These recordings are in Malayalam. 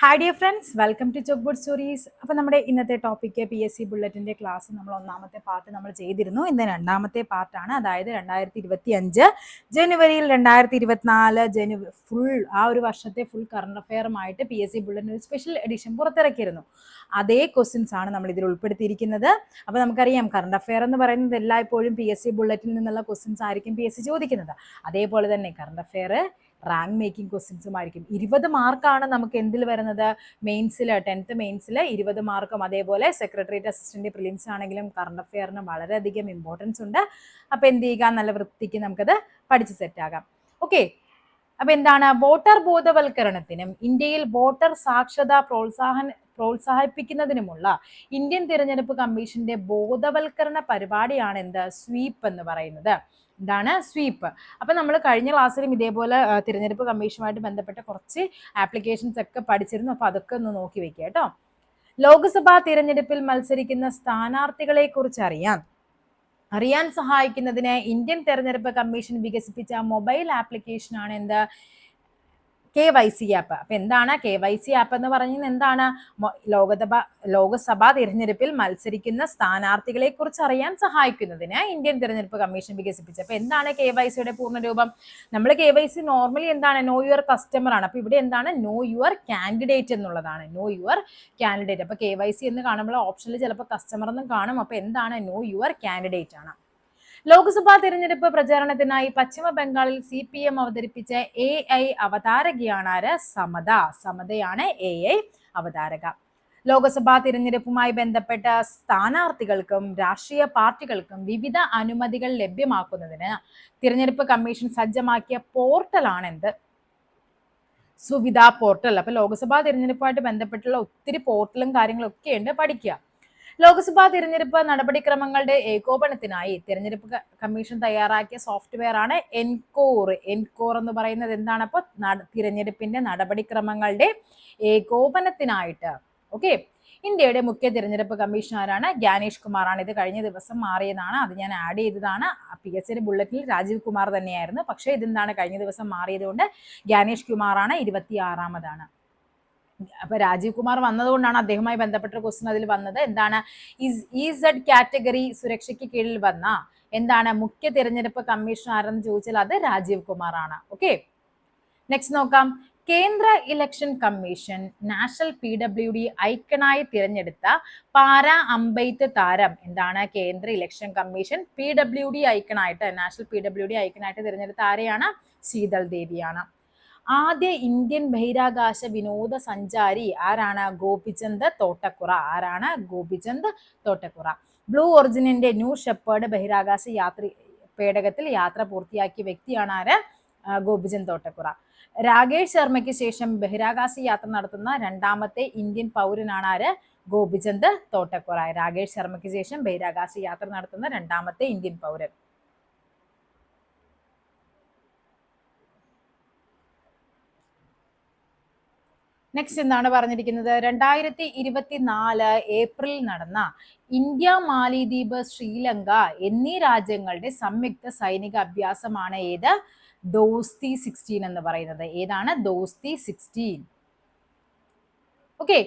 Hi dear friends, welcome to chalkboard stories. അപ്പോൾ നമ്മുടെ ഇന്നത്തെ ടോപ്പിക്ക് PSC ബുള്ളറ്റിൻ്റെ ക്ലാസ് നമ്മൾ ഒന്നാമത്തെ പാർട്ട് നമ്മൾ ചെയ്തിരുന്നു. ഇന്ന് രണ്ടാമത്തെ പാർട്ടാണ്. അതായത് 2025 ജനുവരിയിൽ 2024 ഫുൾ ആ ഒരു വർഷത്തെ ഫുൾ കറണ്ട് അഫെയറുമായിട്ട് PSC ബുള്ളറ്റിൻ ഒരു സ്പെഷ്യൽ എഡിഷൻ പുറത്തിറക്കിയിരുന്നു. അതേ ക്വസ്റ്റ്യൻസ് ആണ് നമ്മൾ ഇതിൽ ഉൾപ്പെടുത്തിയിരിക്കുന്നത്. അപ്പോൾ നമുക്കറിയാം, കറണ്ട് അഫെയർ എന്ന് പറയുന്നത് എല്ലായ്പ്പോഴും PSC ബുള്ളറ്റിൽ നിന്നുള്ള ക്വസ്റ്റ്യൻസ് ആയിരിക്കും PSC ചോദിക്കുന്നത്. അതേപോലെ തന്നെ കറണ്ട് അഫെയർ റാങ്ക് മേക്കിംഗ് ക്വസ്റ്റ്യൻസുമായിരിക്കും. 20 മാർക്കാണ് നമുക്ക് എന്തിൽ വരുന്നത്, മെയിൻസിൽ 10th മെയിൻസിൽ 20 മാർക്കും. അതേപോലെ സെക്രട്ടേറിയറ്റ് അസിസ്റ്റന്റ് പ്രിലിംസ് ആണെങ്കിലും കറണ്ട് അഫെയറിന് വളരെയധികം ഇമ്പോർട്ടൻസ് ഉണ്ട്. അപ്പോൾ എന്ത് ചെയ്യുക, നല്ല വൃത്തിക്ക് നമുക്കത് പഠിച്ച് സെറ്റാകാം. ഓക്കെ, അപ്പോൾ എന്താണ്, വോട്ടർ ബോധവൽക്കരണത്തിനും ഇന്ത്യയിൽ വോട്ടർ സാക്ഷരത പ്രോത്സാഹിപ്പിക്കുന്നതിനുമുള്ള ഇന്ത്യൻ തിരഞ്ഞെടുപ്പ് കമ്മീഷന്റെ ബോധവൽക്കരണ പരിപാടിയാണ് എന്ത്, സ്വീപ്പ് എന്ന് പറയുന്നത്. എന്താണ് സ്വീപ്പ്? അപ്പൊ നമ്മൾ കഴിഞ്ഞ ക്ലാസ്സിലും ഇതേപോലെ തിരഞ്ഞെടുപ്പ് കമ്മീഷനുമായിട്ട് ബന്ധപ്പെട്ട കുറച്ച് ആപ്ലിക്കേഷൻസ് ഒക്കെ പഠിച്ചിരുന്നു. അപ്പൊ അതൊക്കെ ഒന്ന് നോക്കി വെക്കുക കേട്ടോ. ലോക്സഭാ തിരഞ്ഞെടുപ്പിൽ മത്സരിക്കുന്ന സ്ഥാനാർത്ഥികളെ കുറിച്ച് അറിയാൻ സഹായിക്കുന്നതിന് ഇന്ത്യൻ തെരഞ്ഞെടുപ്പ് കമ്മീഷൻ വികസിപ്പിച്ച മൊബൈൽ ആപ്ലിക്കേഷനാണ് എന്ത്, KYC ആപ്പ്. അപ്പൊ എന്താണ് KYC ആപ്പ് എന്ന് പറയുന്നത്? എന്താണ്, ലോകസഭാ തിരഞ്ഞെടുപ്പിൽ മത്സരിക്കുന്ന സ്ഥാനാർത്ഥികളെ കുറിച്ച് അറിയാൻ സഹായിക്കുന്നതിന് ഇന്ത്യൻ തിരഞ്ഞെടുപ്പ് കമ്മീഷൻ വികസിപ്പിച്ചത്. അപ്പൊ എന്താണ് KYCയുടെ പൂർണ്ണരൂപം? നമ്മൾ KYC നോർമലി എന്താണ്, നോ യുവർ കസ്റ്റമർ ആണ്. അപ്പൊ ഇവിടെ എന്താണ്, നോ യുവർ കാൻഡിഡേറ്റ് എന്നുള്ളതാണ്. No your candidate. അപ്പൊ KYC എന്ന് കാണുമ്പോൾ ഓപ്ഷനിൽ ചിലപ്പോൾ കസ്റ്റമർ എന്നും കാണും. അപ്പൊ എന്താണ്, നോ യുവർ കാൻഡിഡേറ്റ് ആണ്. ലോക്സഭാ തിരഞ്ഞെടുപ്പ് പ്രചാരണത്തിനായി പശ്ചിമ ബംഗാളിൽ CPM അവതരിപ്പിച്ച AI അവതാരകയാണ് ആര്, സമതയാണ് AI അവതാരക. ലോക്സഭാ തിരഞ്ഞെടുപ്പുമായി ബന്ധപ്പെട്ട സ്ഥാനാർത്ഥികൾക്കും രാഷ്ട്രീയ പാർട്ടികൾക്കും വിവിധ അനുമതികൾ ലഭ്യമാക്കുന്നതിന് തിരഞ്ഞെടുപ്പ് കമ്മീഷൻ സജ്ജമാക്കിയ പോർട്ടലാണ് എന്ത്, സുവിധ പോർട്ടൽ. അപ്പൊ ലോക്സഭാ തിരഞ്ഞെടുപ്പുമായിട്ട് ബന്ധപ്പെട്ടുള്ള ഒത്തിരി പോർട്ടലും കാര്യങ്ങളും ഒക്കെ ഉണ്ട്, പഠിക്കുക. ലോക്സഭാ തിരഞ്ഞെടുപ്പ് നടപടിക്രമങ്ങളുടെ ഏകോപനത്തിനായി തിരഞ്ഞെടുപ്പ് കമ്മീഷൻ തയ്യാറാക്കിയ സോഫ്റ്റ്വെയർ ആണ് എൻകോർ എന്ന് പറയുന്നത്. എന്താണ്, അപ്പോൾ തിരഞ്ഞെടുപ്പിന്റെ നടപടിക്രമങ്ങളുടെ ഏകോപനത്തിനായിട്ട്. ഓക്കെ, ഇന്ത്യയുടെ മുഖ്യ തിരഞ്ഞെടുപ്പ് കമ്മീഷണറാണ് ജ്ഞാനേഷ് കുമാർ ആണ്. ഇത് കഴിഞ്ഞ ദിവസം മാറിയതാണ്, അത് ഞാൻ ആഡ് ചെയ്തതാണ്. PSC ബുള്ളറ്റിൽ രാജീവ് കുമാർ തന്നെയായിരുന്നു, പക്ഷേ ഇതെന്താണ്, കഴിഞ്ഞ ദിവസം മാറിയത് കൊണ്ട് ജ്ഞാനേഷ് കുമാർ ആണ് 26ാമതാണ്. അപ്പൊ രാജീവ് കുമാർ വന്നതുകൊണ്ടാണ് അദ്ദേഹവുമായി ബന്ധപ്പെട്ട ക്വസ്റ്റ്യൻ അതിൽ വന്നത്. എന്താണ്, EZ കാറ്റഗറി സുരക്ഷയ്ക്ക് കീഴിൽ വന്ന എന്താണ് മുഖ്യ തിരഞ്ഞെടുപ്പ് കമ്മീഷണർ ആരെന്ന് ചോദിച്ചാൽ അത് രാജീവ് കുമാർ ആണ്. ഓക്കെ, നെക്സ്റ്റ് നോക്കാം. കേന്ദ്ര ഇലക്ഷൻ കമ്മീഷൻ നാഷണൽ PWD ഐക്കണായി തിരഞ്ഞെടുത്ത പാരാ അമ്പെയ്ത്ത് താരം. എന്താണ്, കേന്ദ്ര ഇലക്ഷൻ കമ്മീഷൻ PWD ഐക്കണായിട്ട്, നാഷണൽ PWD ഐക്കണായിട്ട് തിരഞ്ഞെടുത്ത ആരെയാണ്, ശീതൾ ദേവിയാണ്. ആദ്യ ഇന്ത്യൻ ബഹിരാകാശ വിനോദസഞ്ചാരി ആരാണ്, ഗോപിചന്ദ് തോട്ടക്കുറ. ബ്ലൂ ഒറിജിനിന്റെ ന്യൂ ഷെപ്പേർഡ് ബഹിരാകാശ പേടകത്തിൽ യാത്ര പൂർത്തിയാക്കിയ വ്യക്തിയാണ് ആര്, ഗോപിചന്ദ് തോട്ടക്കുറ. രാകേഷ് ശർമ്മയ്ക്ക് ശേഷം ബഹിരാകാശ യാത്ര നടത്തുന്ന രണ്ടാമത്തെ ഇന്ത്യൻ പൗരനാണ് ആര്, ഗോപിചന്ദ് തോട്ടക്കുറ. രാകേഷ് ശർമ്മയ്ക്ക് ശേഷം ബഹിരാകാശ യാത്ര നടത്തുന്ന രണ്ടാമത്തെ ഇന്ത്യൻ പൗരൻ. നെക്സ്റ്റ് എന്താണ് പറഞ്ഞിരിക്കുന്നത്, 2024 ഏപ്രിലിൽ നടന്ന ഇന്ത്യ, മാലിദ്വീപ്, ശ്രീലങ്ക എന്നീ രാജ്യങ്ങളുടെ സംയുക്ത സൈനിക അഭ്യാസമാണ് ഏത്, ദോസ്തി 16 എന്ന് പറയുന്നത്. ഏതാണ്, ദോസ്തി 16. ഓക്കെ,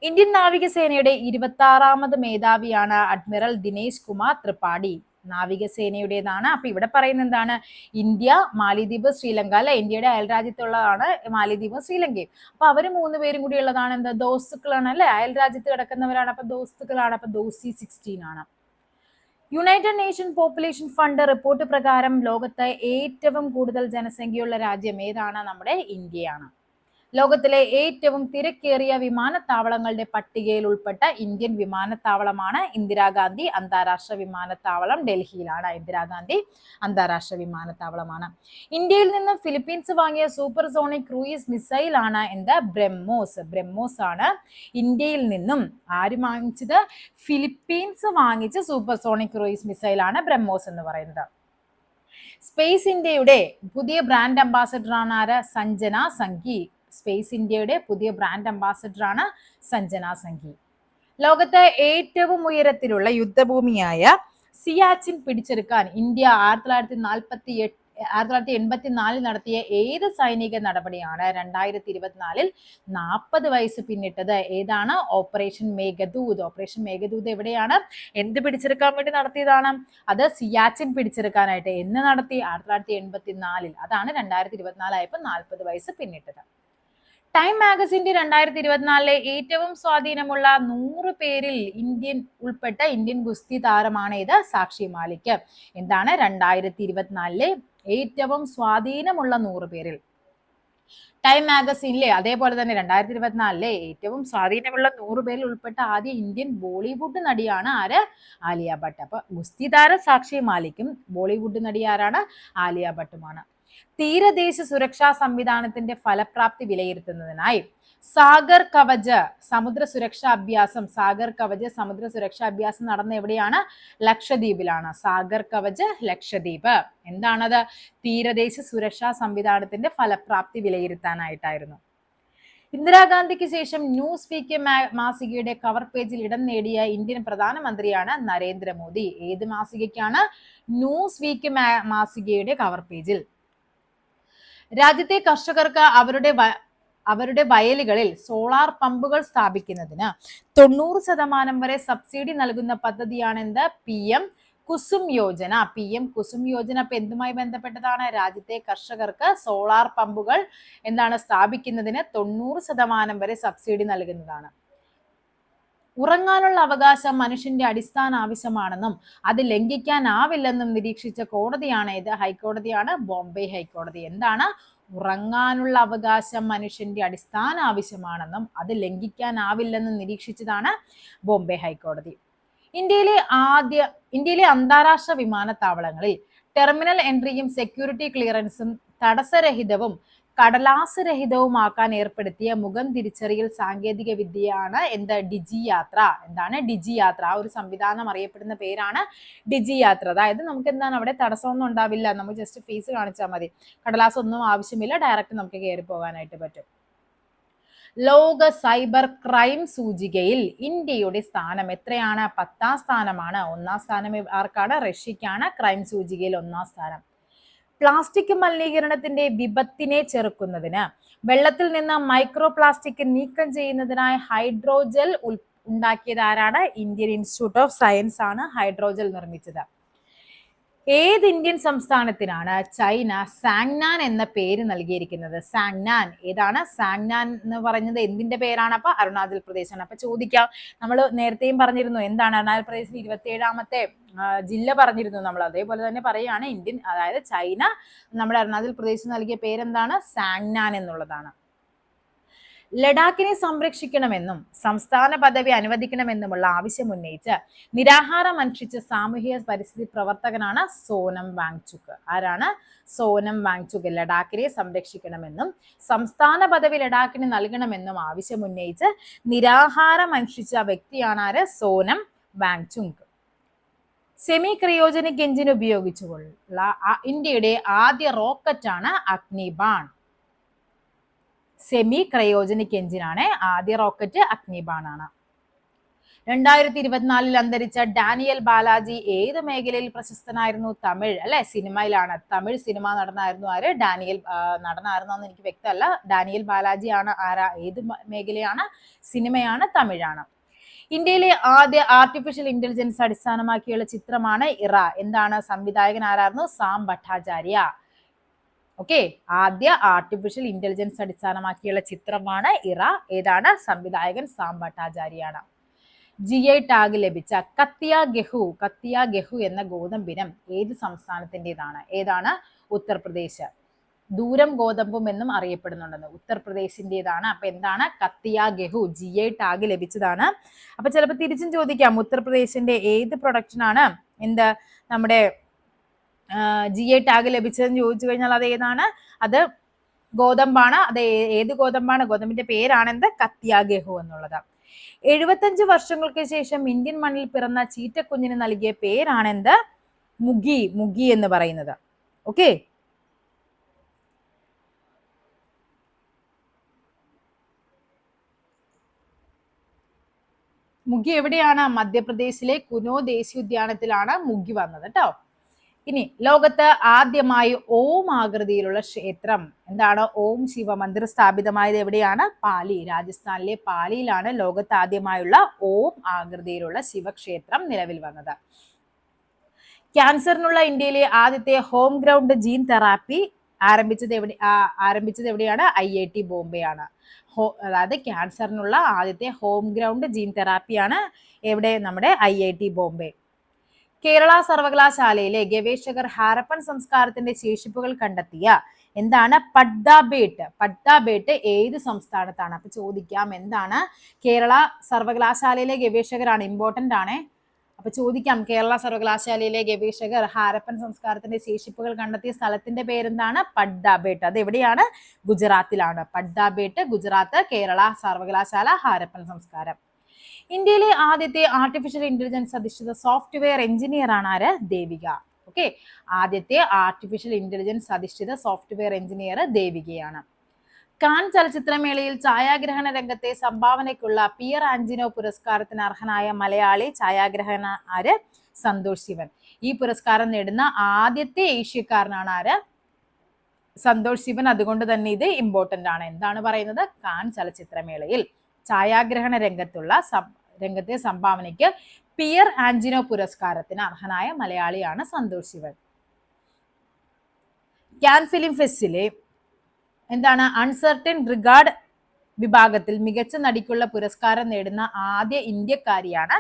ഇന്ത്യൻ നാവികസേനയുടെ 26ാമത് മേധാവിയാണ് അഡ്മിറൽ ദിനേശ് കുമാർ ത്രിപാഠി. നാവികസേനയുടേതാണ്. അപ്പൊ ഇവിടെ പറയുന്നത് എന്താണ്, ഇന്ത്യ, മാലിദ്വീപ്, ശ്രീലങ്ക അല്ലെ, ഇന്ത്യയുടെ അയൽരാജ്യത്തുള്ളതാണ് മാലിദ്വീപും ശ്രീലങ്കയും. അപ്പൊ അവര് 3 പേരും കൂടി ഉള്ളതാണ് എന്താ, ദോസ്തുക്കളാണ് അല്ലെ, അയൽരാജ്യത്ത് കിടക്കുന്നവരാണ്. അപ്പൊ ദോസ്തുക്കളാണ്. അപ്പൊ ദോസ്തി 16 ആണ്. United nation population fund report പ്രകാരം ലോകത്തെ ഏറ്റവും കൂടുതൽ ജനസംഖ്യയുള്ള രാജ്യം ഏതാണ്, നമ്മുടെ ഇന്ത്യയാണ്. ലോകത്തിലെ ഏറ്റവും തിരക്കേറിയ വിമാനത്താവളങ്ങളുടെ പട്ടികയിൽ ഉൾപ്പെട്ട ഇന്ത്യൻ വിമാനത്താവളമാണ് ഇന്ദിരാഗാന്ധി അന്താരാഷ്ട്ര വിമാനത്താവളം. ഡൽഹിയിലാണ് ഇന്ദിരാഗാന്ധി അന്താരാഷ്ട്ര വിമാനത്താവളമാണ്. ഇന്ത്യയിൽ നിന്നും ഫിലിപ്പീൻസ് വാങ്ങിയ സൂപ്പർസോണിക് ക്രൂയിസ് മിസൈൽ ആണ് എന്ത്, ബ്രഹ്മോസ് ആണ് ഇന്ത്യയിൽ നിന്നും ആര് വാങ്ങിച്ചത്, ഫിലിപ്പീൻസ് വാങ്ങിച്ച സൂപ്പർസോണിക് ക്രൂയിസ് മിസൈൽ ആണ് ബ്രഹ്മോസ് എന്ന് പറയുന്നത്. സ്പേസ് ഇന്ത്യയുടെ പുതിയ ബ്രാൻഡ് അംബാസഡർ ആണ് ആര്, സഞ്ജന സംഘി. സ്പേസ് ഇന്ത്യയുടെ പുതിയ ബ്രാൻഡ് അംബാസഡർ ആണ് സഞ്ജന സംഘി. ലോകത്തെ ഏറ്റവും ഉയരത്തിലുള്ള യുദ്ധഭൂമിയായ സിയാച്ചിൻ പിടിച്ചെടുക്കാൻ ഇന്ത്യ 1984 നടത്തിയ ഏത് സൈനിക നടപടിയാണ് 2024 40 വയസ്സ് പിന്നിട്ടത്? ഏതാണ്? ഓപ്പറേഷൻ മേഘദൂത്. ഓപ്പറേഷൻ മേഘദൂത് എവിടെയാണ്? എന്ത് പിടിച്ചെടുക്കാൻ വേണ്ടി നടത്തിയതാണ്? അത് സിയാച്ചിൻ പിടിച്ചെടുക്കാനായിട്ട്. എന്ന് നടത്തി? 1984. അതാണ് 2024 ആയപ്പോൾ 40 വയസ്സ് പിന്നിട്ടത്. ടൈം മാഗസിന്റെ 2024 ഏറ്റവും സ്വാധീനമുള്ള 100 പേരിൽ ഉൾപ്പെട്ട ഇന്ത്യൻ ഗുസ്തി താരമാണ് ഇത്? സാക്ഷി മാലിക്. എന്താണ്? 2024 ഏറ്റവും സ്വാധീനമുള്ള 100 പേരിൽ. ടൈം മാഗസീനിലെ അതേപോലെ തന്നെ 2024 ഏറ്റവും സ്വാധീനമുള്ള 100 പേരിൽ ഉൾപ്പെട്ട ആദ്യ ഇന്ത്യൻ ബോളിവുഡ് നടിയാണ് ആര്? ആലിയ ഭട്ട്. അപ്പൊ ഗുസ്തി താരം സാക്ഷി മാലിക്കും ബോളിവുഡ് നടി ആരാണ്? ആലിയ ഭട്ടുമാണ്. തീരദേശ സുരക്ഷാ സംവിധാനത്തിന്റെ ഫലപ്രാപ്തി വിലയിരുത്തുന്നതിനായി സാഗർ കവച് സമുദ്ര സുരക്ഷാ അഭ്യാസം നടന്ന എവിടെയാണ്? ലക്ഷദ്വീപിലാണ്. സാഗർ കവച് ലക്ഷദ്വീപ്. എന്താണത്? തീരദേശ സുരക്ഷാ സംവിധാനത്തിന്റെ ഫലപ്രാപ്തി വിലയിരുത്താനായിട്ടായിരുന്നു. ഇന്ദിരാഗാന്ധിക്ക് ശേഷം ന്യൂസ് വീക്ക് മാസികയുടെ കവർ പേജിൽ ഇടം നേടിയ ഇന്ത്യൻ പ്രധാനമന്ത്രിയാണ് നരേന്ദ്രമോദി. ഏത് മാസികയ്ക്കാണ്? ന്യൂസ് വീക്ക് മാസികയുടെ കവർ പേജിൽ. രാജ്യത്തെ കർഷകർക്ക് അവരുടെ വയലുകളിൽ സോളാർ പമ്പുകൾ സ്ഥാപിക്കുന്നതിന് 90% വരെ സബ്സിഡി നൽകുന്ന പദ്ധതിയാണ് എന്ത്? PM കുസും യോജന. PM കുസും യോജന ഇപ്പൊ എന്തുമായി ബന്ധപ്പെട്ടതാണ്? രാജ്യത്തെ കർഷകർക്ക് സോളാർ പമ്പുകൾ സ്ഥാപിക്കുന്നതിന് 90% വരെ സബ്സിഡി നൽകുന്നതാണ്. ഉറങ്ങാനുള്ള അവകാശം മനുഷ്യന്റെ അടിസ്ഥാന ആവശ്യമാണെന്നും അത് ലംഘിക്കാനാവില്ലെന്നും നിരീക്ഷിച്ച കോടതിയാണ് ഇത്? ഹൈക്കോടതിയാണ്, ബോംബെ ഹൈക്കോടതി. എന്താണ്? ഉറങ്ങാനുള്ള അവകാശം മനുഷ്യന്റെ അടിസ്ഥാന ആവശ്യമാണെന്നും അത് ലംഘിക്കാനാവില്ലെന്നും നിരീക്ഷിച്ചതാണ് ബോംബെ ഹൈക്കോടതി. ഇന്ത്യയിലെ അന്താരാഷ്ട്ര വിമാനത്താവളങ്ങളിൽ ടെർമിനൽ എൻട്രിയും സെക്യൂരിറ്റി ക്ലിയറൻസും തടസ്സരഹിതവും കടലാസ് രഹിതവുമാക്കാൻ ഏർപ്പെടുത്തിയ മുഖം തിരിച്ചറിയൽ സാങ്കേതിക വിദ്യയാണ് എന്ത്? ഡിജി യാത്ര. എന്താണ്? ഡിജി യാത്ര. ആ ഒരു സംവിധാനം അറിയപ്പെടുന്ന പേരാണ് ഡിജി യാത്ര. അതായത് നമുക്ക് അവിടെ തടസ്സമൊന്നും ഉണ്ടാവില്ല. നമുക്ക് ജസ്റ്റ് ഫേസ് കാണിച്ചാൽ മതി. കടലാസ് ഒന്നും ആവശ്യമില്ല. ഡയറക്റ്റ് നമുക്ക് കയറി പോകാനായിട്ട് പറ്റും. ലോക സൈബർ ക്രൈം സൂചികയിൽ ഇന്ത്യയുടെ സ്ഥാനം എത്രയാണ്? 10ാം സ്ഥാനമാണ്. 1ാം സ്ഥാനം ആർക്കാണ്? റഷ്യക്കാണ്. ക്രൈം സൂചികയിൽ 1ാം സ്ഥാനം. പ്ലാസ്റ്റിക് മലിനീകരണത്തിന്റെ വിപത്തിനെ ചെറുക്കുന്നതിന് വെള്ളത്തിൽ നിന്ന് മൈക്രോ പ്ലാസ്റ്റിക് നീക്കം ചെയ്യുന്നതിനായി ഹൈഡ്രോജൽ ഉണ്ടാക്കിയത് ആരാണ്? ഇന്ത്യൻ ഇൻസ്റ്റിറ്റ്യൂട്ട് ഓഫ് സയൻസ് ആണ് ഹൈഡ്രോജൽ നിർമ്മിച്ചത്. ഏത് ഇന്ത്യൻ സംസ്ഥാനത്തിനാണ് ചൈന സാങ്നാൻ എന്ന പേര് നൽകിയിരിക്കുന്നത്? സാങ്നാൻ. ഏതാണ്? സാങ്നാൻ എന്ന് പറയുന്നത് എന്തിന്റെ പേരാണ്? അപ്പൊ അരുണാചൽ പ്രദേശാണ്. അപ്പൊ ചോദിക്കാം, നമ്മൾ നേരത്തെയും പറഞ്ഞിരുന്നു എന്താണ് അരുണാചൽ പ്രദേശിൽ 27ാമത്തെ ജില്ല പറഞ്ഞിരുന്നു നമ്മൾ. അതേപോലെ തന്നെ പറയുകയാണ് അതായത് ചൈന നമ്മുടെ അരുണാചൽ പ്രദേശിന് നൽകിയ പേരെന്താണ്? സാങ്നാൻ എന്നുള്ളതാണ്. ലഡാക്കിനെ സംരക്ഷിക്കണമെന്നും സംസ്ഥാന പദവി അനുവദിക്കണമെന്നുമുള്ള ആവശ്യം ഉന്നയിച്ച് നിരാഹാരം അനുഷ്ഠിച്ച സാമൂഹിക പരിസ്ഥിതി പ്രവർത്തകനാണ് സോനം വാങ്ചുക്. ആരാണ്? സോനം വാങ്ചുക്. ലഡാക്കിനെ സംരക്ഷിക്കണമെന്നും സംസ്ഥാന പദവി ലഡാക്കിന് നൽകണമെന്നും ആവശ്യം ഉന്നയിച്ച് നിരാഹാരം അനുഷ്ഠിച്ച വ്യക്തിയാണ് ആര്? Sonam Wangchuk. Semi cryogenic engine ഉപയോഗിച്ചുള്ള ഇന്ത്യയുടെ ആദ്യ റോക്കറ്റാണ് അഗ്നിബാൺ. സെമി ക്രയോജനിക് എഞ്ചിനാണ് ആദ്യ റോക്കറ്റ്. അഗ്നിബാൺ ആണ്. 2024 അന്തരിച്ച ഡാനിയൽ ബാലാജി ഏത് മേഖലയിൽ പ്രശസ്തനായിരുന്നു? തമിഴ് അല്ലെ, സിനിമയിലാണ്. തമിഴ് സിനിമ നടനായിരുന്നു ആര്? ഡാനിയൽ. നടനായിരുന്നോന്ന് എനിക്ക് വ്യക്തമല്ല. ഡാനിയൽ ബാലാജി ആണ്. ആരാ? ഏത് മേഖലയാണ്? സിനിമയാണ്, തമിഴാണ്. ഇന്ത്യയിലെ ആദ്യ ആർട്ടിഫിഷ്യൽ ഇന്റലിജൻസ് അടിസ്ഥാനമാക്കിയുള്ള ചിത്രമാണ് ഇറ. എന്താണ്? സംവിധായകൻ ആരായിരുന്നു? സാം ഭട്ടാചാര്യ. ഓക്കെ, ആദ്യ ആർട്ടിഫിഷ്യൽ ഇന്റലിജൻസ് അടിസ്ഥാനമാക്കിയുള്ള ചിത്രമാണ് ഇറ. ഏതാണ്? സംവിധായകൻ സാം ഭട്ടാചാര്യാണ്. GI ടാഗ് ലഭിച്ച കത്തിയ ഗഹു എന്ന ഗോതമ്പിനം ഏത് സംസ്ഥാനത്തിൻ്റെതാണ്? ഏതാണ്? ഉത്തർപ്രദേശ്. ദൂരം ഗോതമ്പും എന്നും അറിയപ്പെടുന്നുണ്ടെന്ന്. ഉത്തർപ്രദേശിൻ്റെതാണ്. അപ്പൊ എന്താണ്? കത്തിയ ഗഹു. GI ടാഗ് ലഭിച്ചതാണ്. അപ്പൊ ചിലപ്പോൾ തിരിച്ചും ചോദിക്കാം, ഉത്തർപ്രദേശിന്റെ ഏത് പ്രൊഡക്ഷനാണ് നമ്മുടെ GI ടാഗ് ലഭിച്ചതെന്ന് ചോദിച്ചു കഴിഞ്ഞാൽ അത് ഏതാണ്? അത് ഗോതമ്പാണ്. അത് ഏത് ഗോതമ്പാണ്? ഗോതമ്പിന്റെ പേരാണ് കത്തിയ ഗഹു എന്നുള്ളത്. 75 വർഷങ്ങൾക്ക് ശേഷം ഇന്ത്യൻ മണ്ണിൽ പിറന്ന ചീറ്റക്കുഞ്ഞിന് നൽകിയ പേരാണ് മുഗി എന്ന് പറയുന്നത്. ഓക്കെ, മുഗി എവിടെയാണ്? മധ്യപ്രദേശിലെ കുനോ ദേശീയോദ്യാനത്തിലാണ് മുഗി വന്നത് കേട്ടോ. ഇനി ലോകത്ത് ആദ്യമായി ഓം ആകൃതിയിലുള്ള ക്ഷേത്രം എന്താണ്? ഓം ശിവമന്ദിർ സ്ഥാപിതമായത് എവിടെയാണ്? പാലി, രാജസ്ഥാനിലെ പാലിയിലാണ് ലോകത്ത് ആദ്യമായുള്ള ഓം ആകൃതിയിലുള്ള ശിവക്ഷേത്രം നിലവിൽ വന്നത്. ക്യാൻസറിനുള്ള ഇന്ത്യയിലെ ആദ്യത്തെ ഹോം ഗ്രൗണ്ട് ജീൻ തെറാപ്പി ആരംഭിച്ചത് എവിടെയാണ്? IIT ബോംബെ ആണ്. അതായത് ക്യാൻസറിനുള്ള ആദ്യത്തെ ഹോം ഗ്രൗണ്ട് ജീൻ തെറാപ്പിയാണ് എവിടെ? നമ്മുടെ IIT ബോംബെ. കേരള സർവകലാശാലയിലെ ഗവേഷകർ ഹാരപ്പൻ സംസ്കാരത്തിന്റെ ശേഷിപ്പുകൾ കണ്ടെത്തിയ എന്താണ്? പഡ്ഡാബേട്ട്. പഡ്ഡാബേട്ട് ഏത് സംസ്ഥാനത്താണ്? അപ്പൊ ചോദിക്കാം എന്താണ്? കേരള സർവകലാശാലയിലെ ഗവേഷകരാണ്, ഇമ്പോർട്ടന്റ് ആണ്. അപ്പൊ ചോദിക്കാം, കേരള സർവകലാശാലയിലെ ഗവേഷകർ ഹാരപ്പൻ സംസ്കാരത്തിന്റെ ശേഷിപ്പുകൾ കണ്ടെത്തിയ സ്ഥലത്തിന്റെ പേരെന്താണ്? പഡ്ഡാബേട്ട്. അത് എവിടെയാണ്? ഗുജറാത്തിലാണ്. പഡ്ഡാബേട്ട്, ഗുജറാത്ത്. കേരള സർവകലാശാല, ഹാരപ്പൻ സംസ്കാരം. ഇന്ത്യയിലെ ആദ്യത്തെ ആർട്ടിഫിഷ്യൽ ഇന്റലിജൻസ് അധിഷ്ഠിത സോഫ്റ്റ്വെയർ എഞ്ചിനീയർ ആണ് ആര്? ദേവിക. ഓക്കെ, ആദ്യത്തെ ആർട്ടിഫിഷ്യൽ ഇന്റലിജൻസ് അധിഷ്ഠിത സോഫ്റ്റ്വെയർ എഞ്ചിനീയർ ദേവികയാണ്. കാൻ ചലച്ചിത്രമേളയിൽ ഛായാഗ്രഹണ രംഗത്തെ സംഭാവനയ്ക്കുള്ള പിയർ ആന്റിനോ പുരസ്കാരത്തിന് അർഹനായ മലയാളി ഛായാഗ്രഹണ ആര്? സന്തോഷ് ശിവൻ. ഈ പുരസ്കാരം നേടുന്ന ആദ്യത്തെ ഏഷ്യക്കാരനാണ് ആര്? സന്തോഷ് ശിവൻ. അതുകൊണ്ട് തന്നെ ഇത് ഇമ്പോർട്ടന്റ് ആണ്. എന്താണ് പറയുന്നത്? കാൻ ചലച്ചിത്രമേളയിൽ ഛായാഗ്രഹണ രംഗത്തെ സംഭാവനയ്ക്ക് പിയർ ആന്റിനോ പുരസ്കാരത്തിന് അർഹനായ മലയാളിയാണ് സന്തോഷ് ശിവൻ. കാൻ ഫിലിം ഫെസ്റ്റിലെ എന്താണ്? അൺസർട്ടൻ റിഗാർഡ് വിഭാഗത്തിൽ മികച്ച നടിക്കുള്ള പുരസ്കാരം നേടുന്ന ആദ്യ ഇന്ത്യക്കാരിയാണ്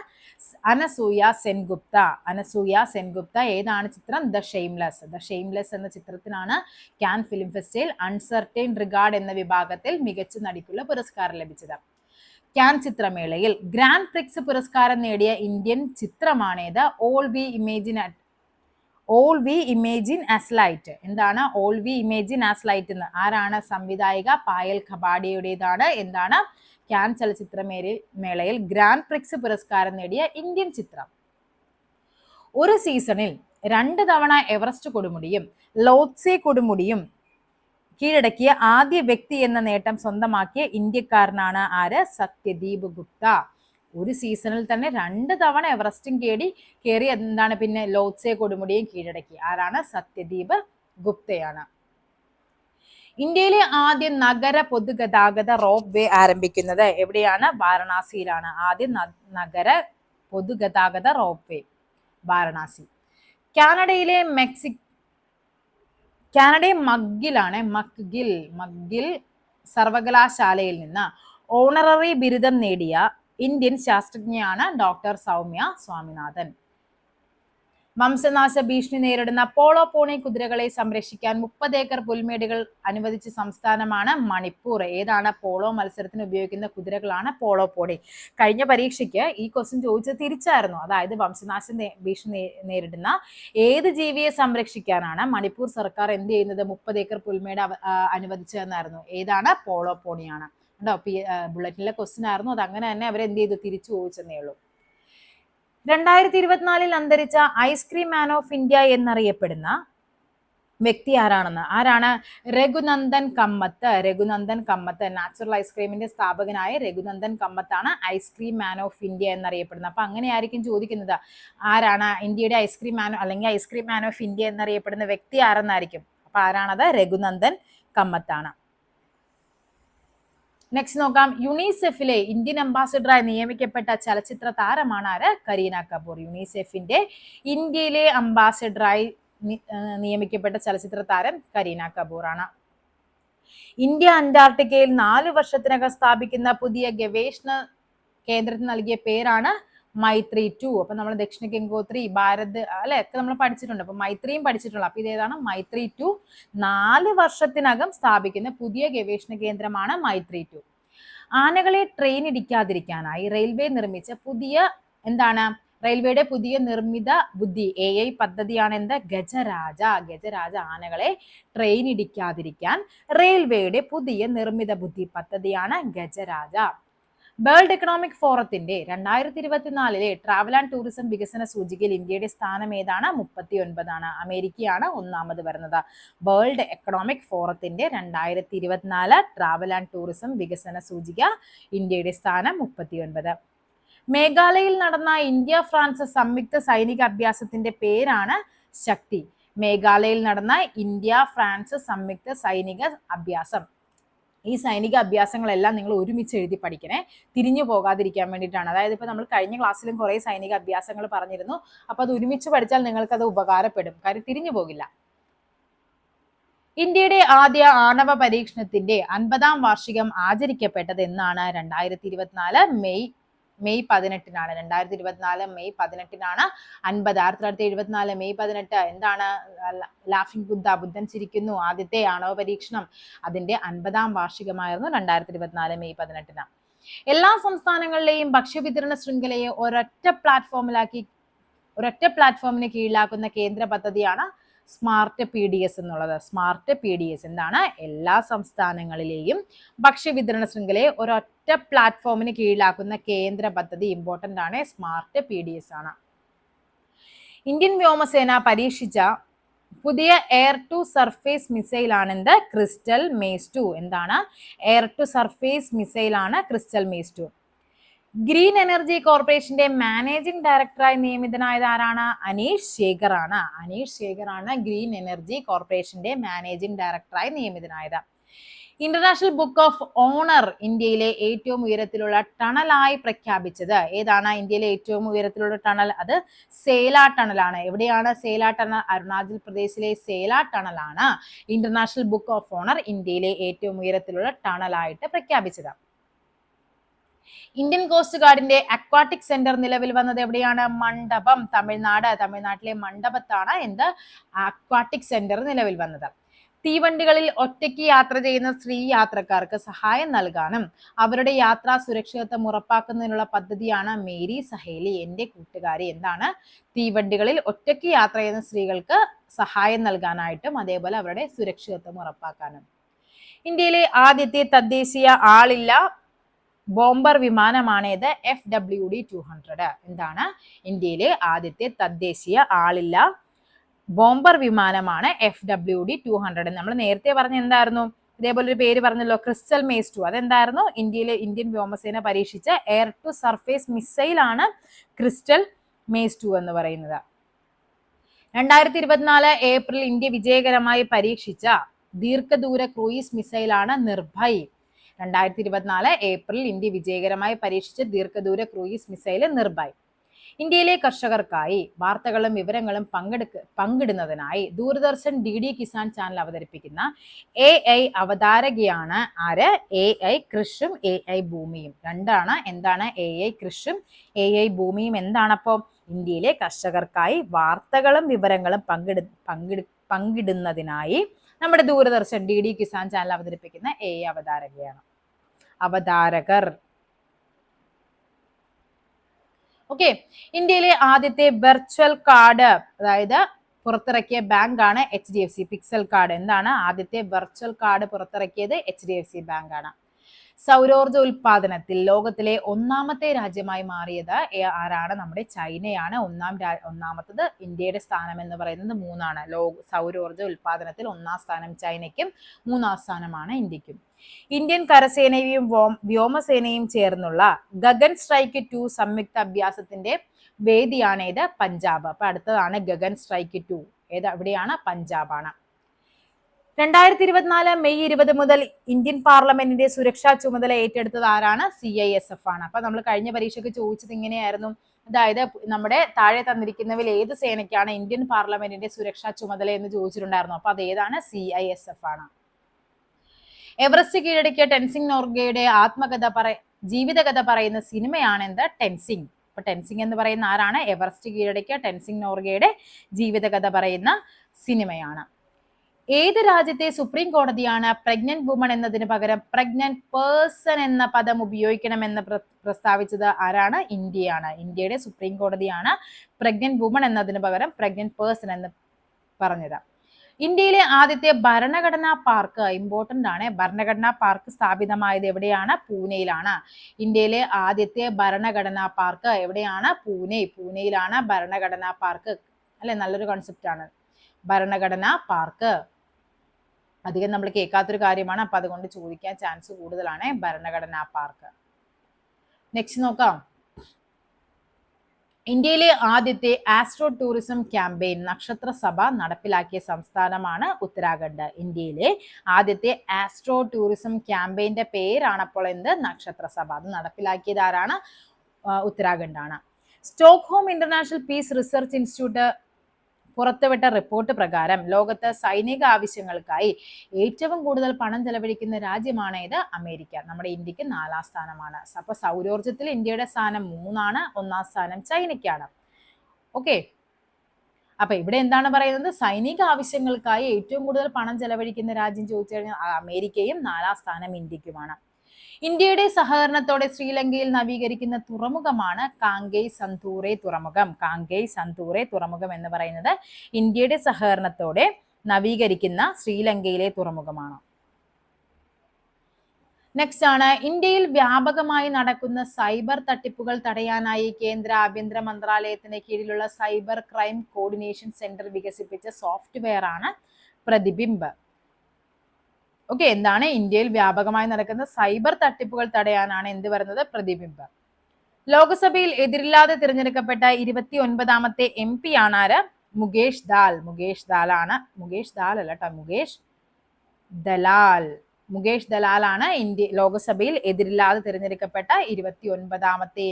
അനസൂയ സെൻഗുപ്ത. അനസൂയ സെൻഗുപ്ത. ഏതാണ് ചിത്രം? The Shameless. ദ ഷെയിംലെസ് എന്ന ചിത്രത്തിനാണ് കാൻ ഫിലിം ഫെസ്റ്റിൽ അൺസർട്ടൻ റിഗാർഡ് എന്ന വിഭാഗത്തിൽ മികച്ച നടിക്കുള്ള പുരസ്കാരം ലഭിച്ചത്. കാൻ ചിത്രമേളയിൽ ഗ്രാൻഡ് പ്രിക്സ് പുരസ്കാരം നേടിയ ഇന്ത്യൻ ചിത്രമാണേത്? All we imagine as light. എന്താണ്? All we imagine as light എന്ന് ആരാണ്? സംവിധായിക പായൽ ഖബാഡിയുടേതാണ്. എന്താണ്? കാൻ ചലച്ചിത്രമേളയിൽ ഗ്രാൻഡ് പ്രിക്സ് പുരസ്കാരം നേടിയ ഇന്ത്യൻ ചിത്രം. ഒരു സീസണിൽ 2 തവണ എവറസ്റ്റ് കൊടുമുടിയും ലോത്സെ കൊടുമുടിയും കീഴടക്കിയ ആദ്യ വ്യക്തി എന്ന നേട്ടം സ്വന്തമാക്കിയ ഇന്ത്യക്കാരനാണ് ആര്? സത്യദീപ് ഗുപ്ത. ഒരു സീസണിൽ തന്നെ 2 തവണ എവറസ്റ്റും കയറി എന്താണ്? പിന്നെ ലോത്സെ കൊടുമുടിയും കീഴടക്കി. ആരാണ്? സത്യദീപ് ഗുപ്തയാണ്. ഇന്ത്യയിലെ ആദ്യ നഗര പൊതുഗതാഗത റോപ്പ് വേ ആരംഭിക്കുന്നത് എവിടെയാണ്? വാരണാസിയിലാണ്. ആദ്യ നഗര പൊതുഗതാഗത റോപ്പ് വേ വാരണാസി. കാനഡയിലെ മക്ഗിൽ സർവകലാശാലയിൽ നിന്ന് ഓണററി ബിരുദം നേടിയ ഇന്ത്യൻ ശാസ്ത്രജ്ഞയാണ് ഡോക്ടർ സൗമ്യ സ്വാമിനാഥൻ. വംശനാശ ഭീഷണി നേരിടുന്ന പോളോ പോണി കുതിരകളെ സംരക്ഷിക്കാൻ 30 ഏക്കർ പുൽമേടുകൾ അനുവദിച്ച സംസ്ഥാനമാണ് മണിപ്പൂർ. ഏതാണ്? പോളോ മത്സരത്തിന് ഉപയോഗിക്കുന്ന കുതിരകളാണ് പോളോ പോണി. കഴിഞ്ഞ പരീക്ഷയ്ക്ക് ഈ ക്വസ്റ്റ്യൻ ചോദിച്ചത് തിരിച്ചായിരുന്നു. അതായത് വംശനാശ ഭീഷണി നേരിടുന്ന ഏത് ജീവിയെ സംരക്ഷിക്കാനാണ് മണിപ്പൂർ സർക്കാർ എന്ത് ചെയ്യുന്നത്? 30 ഏക്കർ പുൽമേട് അനുവദിച്ചതെന്നായിരുന്നു. ഏതാണ്? പോളോ പോണിയാണ്. കേട്ടോ, ബുള്ളറ്റിനിലെ ക്വസ്റ്റ്യൻ ആയിരുന്നു. അത് അങ്ങനെ തന്നെ അവരെന്ത് ചെയ്തു? തിരിച്ചു ചോദിച്ചെന്നേ ഉള്ളൂ. 2024 അന്തരിച്ച ഐസ്ക്രീം മാൻ ഓഫ് ഇന്ത്യ എന്നറിയപ്പെടുന്ന വ്യക്തി ആരാണ്? രഘുനന്ദൻ കമ്മത്ത്. രഘുനന്ദൻ കമ്മത്ത്. നാച്ചുറൽ ഐസ്ക്രീമിന്റെ സ്ഥാപകനായ രഘുനന്ദൻ കമ്മത്താണ് ഐസ്ക്രീം മാൻ ഓഫ് ഇന്ത്യ എന്നറിയപ്പെടുന്നത്. അപ്പൊ അങ്ങനെയായിരിക്കും ചോദിക്കുന്നത്, ആരാണ് ഇന്ത്യയുടെ ഐസ്ക്രീം മാൻ അല്ലെങ്കിൽ ഐസ്ക്രീം മാൻ ഓഫ് ഇന്ത്യ എന്നറിയപ്പെടുന്ന വ്യക്തി ആരെന്നായിരിക്കും. അപ്പൊ ആരാണത്? രഘുനന്ദൻ കമ്മത്താണ്. നെക്സ്റ്റ് നോക്കാം. യുണിസെഫിലെ ഇന്ത്യൻ അംബാസിഡറായി നിയമിക്കപ്പെട്ട ചലച്ചിത്ര താരമാണ് ആര്? കരീന കപൂർ. യുണിസെഫിന്റെ ഇന്ത്യയിലെ അംബാസിഡറായി നിയമിക്കപ്പെട്ട ചലച്ചിത്ര താരം കരീന കപൂർ ആണ്. ഇന്ത്യ അന്റാർട്ടിക്കയിൽ 4 വർഷത്തിനകം സ്ഥാപിക്കുന്ന പുതിയ ഗവേഷണ കേന്ദ്രത്തിന് നൽകിയ പേരാണ് മൈത്രി 2. അപ്പൊ നമ്മൾ ദക്ഷിണ ഗംഗോത്രി, ഭാരത് അല്ലെ ഒക്കെ നമ്മൾ പഠിച്ചിട്ടുണ്ട്. അപ്പൊ മൈത്രിയും പഠിച്ചിട്ടുള്ള. അപ്പൊ ഇതേതാണ്? മൈത്രി 2. 4 വർഷത്തിനകം സ്ഥാപിക്കുന്ന പുതിയ ഗവേഷണ കേന്ദ്രമാണ് മൈത്രി 2. ആനകളെ ട്രെയിൻ ഇടിക്കാതിരിക്കാനായി റെയിൽവേ നിർമ്മിച്ച റെയിൽവേയുടെ പുതിയ നിർമ്മിത ബുദ്ധി AI പദ്ധതിയാണ് എന്ത്? ഗജരാജ. ഗജരാജ. ആനകളെ ട്രെയിൻ ഇടിക്കാതിരിക്കാൻ റെയിൽവേയുടെ പുതിയ നിർമ്മിത ബുദ്ധി പദ്ധതിയാണ് ഗജരാജ. വേൾഡ് എക്കണോമിക് ഫോറത്തിന്റെ 2024 ട്രാവൽ ആൻഡ് ടൂറിസം വികസന സൂചികയിൽ ഇന്ത്യയുടെ സ്ഥാനം ഏതാണ്? 39ആണ്. അമേരിക്കയാണ് 1ാമത് വരുന്നത്. വേൾഡ് എക്കണോമിക് ഫോറത്തിന്റെ 2024 ട്രാവൽ ആൻഡ് ടൂറിസം വികസന സൂചിക ഇന്ത്യയുടെ സ്ഥാനം 39. മേഘാലയയിൽ നടന്ന ഇന്ത്യ ഫ്രാൻസ് സംയുക്ത സൈനിക അഭ്യാസത്തിന്റെ പേരാണ് ശക്തി. മേഘാലയയിൽ നടന്ന ഇന്ത്യ ഫ്രാൻസ് സംയുക്ത സൈനിക അഭ്യാസം. ഈ സൈനിക അഭ്യാസങ്ങളെല്ലാം നിങ്ങൾ ഒരുമിച്ച് എഴുതി പഠിക്കണേ, തിരിഞ്ഞു പോകാതിരിക്കാൻ വേണ്ടിയിട്ടാണ്. അതായത് ഇപ്പൊ നമ്മൾ കഴിഞ്ഞ ക്ലാസ്സിലും കുറെ സൈനിക അഭ്യാസങ്ങൾ പറഞ്ഞിരുന്നു. അപ്പൊ അത് ഒരുമിച്ച് പഠിച്ചാൽ നിങ്ങൾക്ക് അത് ഉപകാരപ്പെടും, കാര്യം തിരിഞ്ഞു പോകില്ല. ഇന്ത്യയുടെ ആദ്യ ആണവ പരീക്ഷണത്തിന്റെ 50-ാം വാർഷികം ആചരിക്കപ്പെട്ടത് എന്നാണ്? 2024 മെയ് 18-നാണ്. 2024 മെയ് 18-നാണ് 50. 1974 മെയ് 18 എന്താണ്? ലാഫിംഗ് ബുദ്ധ, ബുദ്ധൻ ചിരിക്കുന്നു, ആദ്യത്തെ ആണവ പരീക്ഷണം, അതിന്റെ 50-ാം വാർഷികമായിരുന്നു 2024 മെയ് 18-ന്. എല്ലാ സംസ്ഥാനങ്ങളിലെയും ഭക്ഷ്യവിതരണ ശൃംഖലയെ ഒരൊറ്റ പ്ലാറ്റ്ഫോമിന് കീഴിലാക്കുന്ന കേന്ദ്ര പദ്ധതിയാണ് സ്മാർട്ട് PDS എന്നുള്ളത്. സ്മാർട്ട് PDS എന്താണ്? എല്ലാ സംസ്ഥാനങ്ങളിലെയും ഭക്ഷ്യവിതരണ ശൃംഖലയെ ഒരൊറ്റ പ്ലാറ്റ്ഫോമിന് കീഴിലാക്കുന്ന കേന്ദ്ര പദ്ധതി. ഇമ്പോർട്ടന്റ് ആണ്, സ്മാർട്ട് PDS ആണ്. ഇന്ത്യൻ വ്യോമസേന പരീക്ഷിച്ച പുതിയ എയർ ടു സർഫേസ് മിസൈൽ ആണെന്ത്? Crystal maze 2. എന്താണ്? എയർ ടു സർഫേസ് മിസൈൽ ആണ് ക്രിസ്റ്റൽ മേസ് 2. ഗ്രീൻ എനർജി കോർപ്പറേഷന്റെ മാനേജിംഗ് ഡയറക്ടറായി നിയമിതനായത് ആരാണ്? അനീഷ് ശേഖർ ആണ്. അനീഷ് ശേഖർ ആണ് ഗ്രീൻ എനർജി കോർപ്പറേഷന്റെ മാനേജിംഗ് ഡയറക്ടറായി നിയമിതനായത്. ഇന്റർനാഷണൽ ബുക്ക് ഓഫ് ഓണർ ഇന്ത്യയിലെ ഏറ്റവും ഉയരത്തിലുള്ള ടണലായി പ്രഖ്യാപിച്ചത് ഏതാണ്? ഇന്ത്യയിലെ ഏറ്റവും ഉയരത്തിലുള്ള ടണൽ അത് സേല ടണലാണ്. എവിടെയാണ് സേല ടണൽ? അരുണാചൽ പ്രദേശിലെ സേല ടണലാണ് ഇന്റർനാഷണൽ ബുക്ക് ഓഫ് ഓണർ ഇന്ത്യയിലെ ഏറ്റവും ഉയരത്തിലുള്ള ടണലായിട്ട് പ്രഖ്യാപിച്ചത്. ഇന്ത്യൻ കോസ്റ്റ് ഗാർഡിന്റെ അക്വാട്ടിക് സെന്റർ നിലവിൽ വന്നത് എവിടെയാണ്? മണ്ഡപം, തമിഴ്നാട്ടിലെ മണ്ഡപത്താണ് എന്ത്? അക്വാട്ടിക് സെന്റർ നിലവിൽ വന്നത്. തീവണ്ടികളിൽ ഒറ്റയ്ക്ക് യാത്ര ചെയ്യുന്ന സ്ത്രീ യാത്രക്കാർക്ക് സഹായം നൽകാനും അവരുടെ യാത്രാ സുരക്ഷിതത്വം ഉറപ്പാക്കുന്നതിനുള്ള പദ്ധതിയാണ് മേരി സഹേലി, എന്റെ കൂട്ടുകാരി. എന്താണ്? തീവണ്ടികളിൽ ഒറ്റയ്ക്ക് യാത്ര ചെയ്യുന്ന സ്ത്രീകൾക്ക് സഹായം നൽകാനായിട്ടും അതേപോലെ അവരുടെ സുരക്ഷിതത്വം ഉറപ്പാക്കാനും. ഇന്ത്യയിലെ ആദ്യത്തെ തദ്ദേശീയ ആളില്ല ബോംബർ വിമാനമാണേത്? FWD 200. എന്താണ്? ഇന്ത്യയിലെ ആദ്യത്തെ തദ്ദേശീയ ആളില്ല ബോംബർ വിമാനമാണ് FWD 200. നമ്മൾ നേരത്തെ പറഞ്ഞ എന്തായിരുന്നു? ഇതേപോലെ ഒരു പേര് പറഞ്ഞല്ലോ, ക്രിസ്റ്റൽ മേസ് 2. അതെന്തായിരുന്നു? ഇന്ത്യൻ വ്യോമസേന പരീക്ഷിച്ച എയർ ടു സർഫേസ് മിസൈൽ ആണ് ക്രിസ്റ്റൽ മേസ് 2 എന്ന് പറയുന്നത്. 2024 ഏപ്രിൽ ഇന്ത്യ വിജയകരമായി പരീക്ഷിച്ച ദീർഘദൂര ക്രൂയിസ് മിസൈലാണ് നിർഭയ്. 2024 ഏപ്രിൽ ഇന്ത്യ വിജയകരമായി പരീക്ഷിച്ച ദീർഘദൂര ക്രൂയിസ് മിസൈൽ നിർഭയ്. ഇന്ത്യയിലെ കർഷകർക്കായി വാർത്തകളും വിവരങ്ങളും പങ്കിടുന്നതിനായി ദൂരദർശൻ DD കിസാൻ ചാനൽ അവതരിപ്പിക്കുന്ന AI അവതാരകയാണ് ആര്? AI കൃഷും AI ഭൂമിയും. രണ്ടാണ്. എന്താണ്? AI കൃഷും AI ഭൂമിയും എന്താണ്? അപ്പോൾ ഇന്ത്യയിലെ കർഷകർക്കായി വാർത്തകളും വിവരങ്ങളും പങ്കിടുന്നതിനായി നമ്മുടെ ദൂരദർശൻ DD കിസാൻ ചാനൽ അവതരിപ്പിക്കുന്ന AI അവതാരകയാണ്. അവതാരകർ. ഓക്കെ. ഇന്ത്യയിലെ ആദ്യത്തെ വെർച്വൽ കാർഡ് അതായത് പുറത്തിറക്കിയ ബാങ്കാണ് HDFC. Pixel card. എന്താണ്? ആദ്യത്തെ വെർച്വൽ കാർഡ് പുറത്തിറക്കിയത് HDFC ബാങ്ക് ആണ്. സൗരോർജ ഉൽപാദനത്തിൽ ലോകത്തിലെ ഒന്നാമത്തെ രാജ്യമായി മാറിയത് ആരാണ്? നമ്മുടെ ചൈനയാണ്. ഒന്നാമത്തത്. ഇന്ത്യയുടെ സ്ഥാനം എന്ന് പറയുന്നത് 3ആണ്. സൗരോർജ ഉൽപാദനത്തിൽ 1-ാം സ്ഥാനം ചൈനയ്ക്കും 3-ാം സ്ഥാനമാണ് ഇന്ത്യക്കും. ഇന്ത്യൻ കരസേനയും വ്യോമസേനയും ചേർന്നുള്ള ഗഗൻ സ്ട്രൈക്ക് 2 സംയുക്ത അഭ്യാസത്തിന്റെ വേദിയാണേത്? പഞ്ചാബ്. അപ്പൊ അടുത്തതാണ് ഗഗൻ സ്ട്രൈക്ക് 2. എവിടെയാണ്? പഞ്ചാബാണ്. 2024 മെയ് 20 മുതൽ ഇന്ത്യൻ പാർലമെന്റിന്റെ സുരക്ഷാ ചുമതല ഏറ്റെടുത്തത് ആരാണ്? CISF ആണ്. അപ്പൊ നമ്മൾ കഴിഞ്ഞ പരീക്ഷയ്ക്ക് ചോദിച്ചത് ഇങ്ങനെയായിരുന്നു, അതായത് നമ്മുടെ താഴെ തന്നിരിക്കുന്നവയിൽ ഏത് സേനയ്ക്കാണ് ഇന്ത്യൻ പാർലമെന്റിന്റെ സുരക്ഷാ ചുമതല എന്ന് ചോദിച്ചിട്ടുണ്ടായിരുന്നു. അപ്പൊ അത് ഏതാണ്? CISF ആണ്. എവറസ്റ്റ് കീഴടക്കിയ ടെൻസിംഗ് നോർഗയുടെ ജീവിതകഥ പറയുന്ന സിനിമയാണ് എന്ത്? ടെൻസിംഗ്. അപ്പൊ ടെൻസിംഗ് എന്ന് പറയുന്ന ആരാണ്? എവറസ്റ്റ് കീഴടക്കിയ ടെൻസിംഗ് നോർഗയുടെ ജീവിതകഥ പറയുന്ന സിനിമയാണ്. ഏത് രാജ്യത്തെ സുപ്രീം കോടതിയാണ് പ്രഗ്നന്റ് വുമൺ എന്നതിന് പകരം പ്രഗ്നന്റ് പേഴ്സൺ എന്ന പദം ഉപയോഗിക്കണമെന്ന് പ്രസ്താവിച്ചത്? ആരാണ്? ഇന്ത്യയാണ്. ഇന്ത്യയുടെ സുപ്രീം കോടതിയാണ് പ്രഗ്നന്റ് വുമൺ എന്നതിന് പകരം പ്രഗ്നന്റ് പേഴ്സൺ എന്ന് പറഞ്ഞത്. ഇന്ത്യയിലെ ആദ്യത്തെ ഭരണഘടനാ പാർക്ക്. ഇമ്പോർട്ടന്റ് ആണ്. ഭരണഘടനാ പാർക്ക് സ്ഥാപിതമായത് എവിടെയാണ്? പൂനെയിലാണ്. ഇന്ത്യയിലെ ആദ്യത്തെ ഭരണഘടനാ പാർക്ക് എവിടെയാണ്? പൂനെയിലാണ് ഭരണഘടനാ പാർക്ക്. അല്ലെ, നല്ലൊരു കോൺസെപ്റ്റ് ആണ് ഭരണഘടനാ പാർക്ക്. അധികം നമ്മൾ കേൾക്കാത്തൊരു കാര്യമാണ്, അപ്പൊ അതുകൊണ്ട് ചോദിക്കാൻ ചാൻസ് കൂടുതലാണ് ഭരണഘടനാ പാർക്ക്. നെക്സ്റ്റ് നോക്കാം. ഇന്ത്യയിലെ ആദ്യത്തെ ആസ്ട്രോ ടൂറിസം ക്യാമ്പയിൻ നക്ഷത്ര സഭ നടപ്പിലാക്കിയ സംസ്ഥാനമാണ് ഉത്തരാഖണ്ഡ്. ഇന്ത്യയിലെ ആദ്യത്തെ ആസ്ട്രോ ടൂറിസം ക്യാമ്പയിന്റെ പേരാണ് അപ്പോൾ എന്ത്? നക്ഷത്ര സഭ. അത് നടപ്പിലാക്കിയത് ആരാണ്? ഉത്തരാഖണ്ഡാണ്. Stockholm international peace research institute പുറത്തുവിട്ട റിപ്പോർട്ട് പ്രകാരം ലോകത്ത് സൈനിക ആവശ്യങ്ങൾക്കായി ഏറ്റവും കൂടുതൽ പണം ചെലവഴിക്കുന്ന രാജ്യമാണ് ഇത്? അമേരിക്ക. നമ്മുടെ ഇന്ത്യക്ക് 4ാം സ്ഥാനമാണ്. അപ്പൊ സൗരോർജ്ജത്തിൽ ഇന്ത്യയുടെ സ്ഥാനം 3ആണ്, 1ാം സ്ഥാനം ചൈനയ്ക്കാണ്. ഓക്കെ, അപ്പൊ ഇവിടെ എന്താണ് പറയുന്നത്? സൈനിക ആവശ്യങ്ങൾക്കായി ഏറ്റവും കൂടുതൽ പണം ചെലവഴിക്കുന്ന രാജ്യം ചോദിച്ചു കഴിഞ്ഞാൽ അമേരിക്കയും, 4ാം സ്ഥാനം ഇന്ത്യക്കുമാണ്. ഇന്ത്യയുടെ സഹകരണത്തോടെ ശ്രീലങ്കയിൽ നവീകരിക്കുന്ന തുറമുഖമാണ് കാങ്കേയ് സന്തൂറെ തുറമുഖം. കാങ്കേയ് സന്തൂറെ തുറമുഖം എന്ന് പറയുന്നത് ഇന്ത്യയുടെ സഹകരണത്തോടെ നവീകരിക്കുന്ന ശ്രീലങ്കയിലെ തുറമുഖമാണ്. നെക്സ്റ്റ് ആണ്, ഇന്ത്യയിൽ വ്യാപകമായി നടക്കുന്ന സൈബർ തട്ടിപ്പുകൾ തടയാനായി കേന്ദ്ര ആഭ്യന്തര മന്ത്രാലയത്തിന് കീഴിലുള്ള സൈബർ ക്രൈം കോർഡിനേഷൻ സെന്റർ വികസിപ്പിച്ച സോഫ്റ്റ്വെയർ ആണ് പ്രതിബിംബ്. ഓക്കെ, എന്താണ്? ഇന്ത്യയിൽ വ്യാപകമായി നടക്കുന്ന സൈബർ തട്ടിപ്പുകൾ തടയാനാണ് എന്ത് പറയുന്നത്? പ്രതിബിംബ്. ലോക്സഭയിൽ എതിരില്ലാതെ തിരഞ്ഞെടുക്കപ്പെട്ട 29ാമത്തെ MP ആണ് ആര്? മുകേഷ് ദാൽ. മുകേഷ് ദാൽ ആണ്. മുകേഷ് ദാൽ അല്ല കേട്ടോ, മുകേഷ് ദലാൽ. മുകേഷ് ദലാൽ ആണ് ലോക്സഭയിൽ എതിരില്ലാതെ തിരഞ്ഞെടുക്കപ്പെട്ട 29ാമത്തെ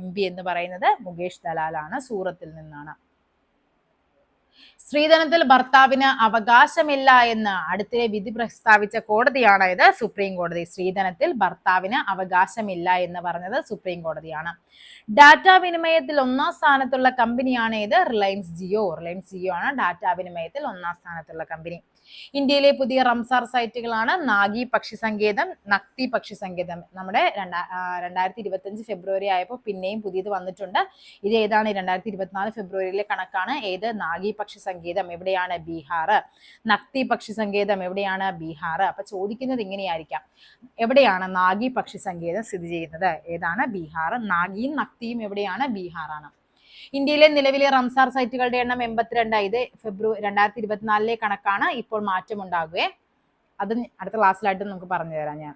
MP എന്ന് പറയുന്നത് മുകേഷ് ദലാൽ ആണ്. സൂറത്തിൽ നിന്നാണ്. സ്ത്രീധനത്തിൽ ഭർത്താവിന് അവകാശമില്ല എന്ന് അടുത്തിടെ വിധി പ്രസ്താവിച്ച കോടതിയാണ് ഇത്? സുപ്രീം കോടതി. സ്ത്രീധനത്തിൽ ഭർത്താവിന് അവകാശമില്ല എന്ന് പറഞ്ഞത് സുപ്രീം കോടതിയാണ്. ഡാറ്റാ വിനിമയത്തിൽ 1ാം സ്ഥാനത്തുള്ള കമ്പനിയാണ് ഇത്? റിലയൻസ് ജിയോ. റിലയൻസ് ജിയോ ആണ് ഡാറ്റാ വിനിമയത്തിൽ 1ാം സ്ഥാനത്തുള്ള കമ്പനി. ഇന്ത്യയിലെ പുതിയ റംസാർ സൈറ്റുകളാണ് നാഗി പക്ഷി സങ്കേതം, നക്തി പക്ഷി സങ്കേതം. നമ്മുടെ 2025 ഫെബ്രുവരി ആയപ്പോൾ പിന്നെയും പുതിയത് വന്നിട്ടുണ്ട്. ഇത് ഏതാണ്? 2024 ഫെബ്രുവരിയിലെ കണക്കാണ്. ഏത്? നാഗി പക്ഷി സങ്കേതം എവിടെയാണ്? ബീഹാർ. നക്തി പക്ഷി സങ്കേതം എവിടെയാണ്? ബീഹാർ. അപ്പൊ ചോദിക്കുന്നത് ഇങ്ങനെയായിരിക്കാം, എവിടെയാണ് നാഗി പക്ഷി സങ്കേതം സ്ഥിതി ചെയ്യുന്നത്? ഏതാണ്? ബീഹാർ. നാഗിയും നക്തിയും എവിടെയാണ്? ബീഹാറാണ്. ഇന്ത്യയിലെ നിലവിലെ റംസാർ സൈറ്റുകളുടെ എണ്ണം 82. ഇത് ഫെബ്രുവരി 2024 കണക്കാണ്. ഇപ്പോൾ മാറ്റമുണ്ടാകുകയെ. അത് അടുത്ത ക്ലാസ്സിലായിട്ട് നമുക്ക് പറഞ്ഞു തരാം ഞാൻ.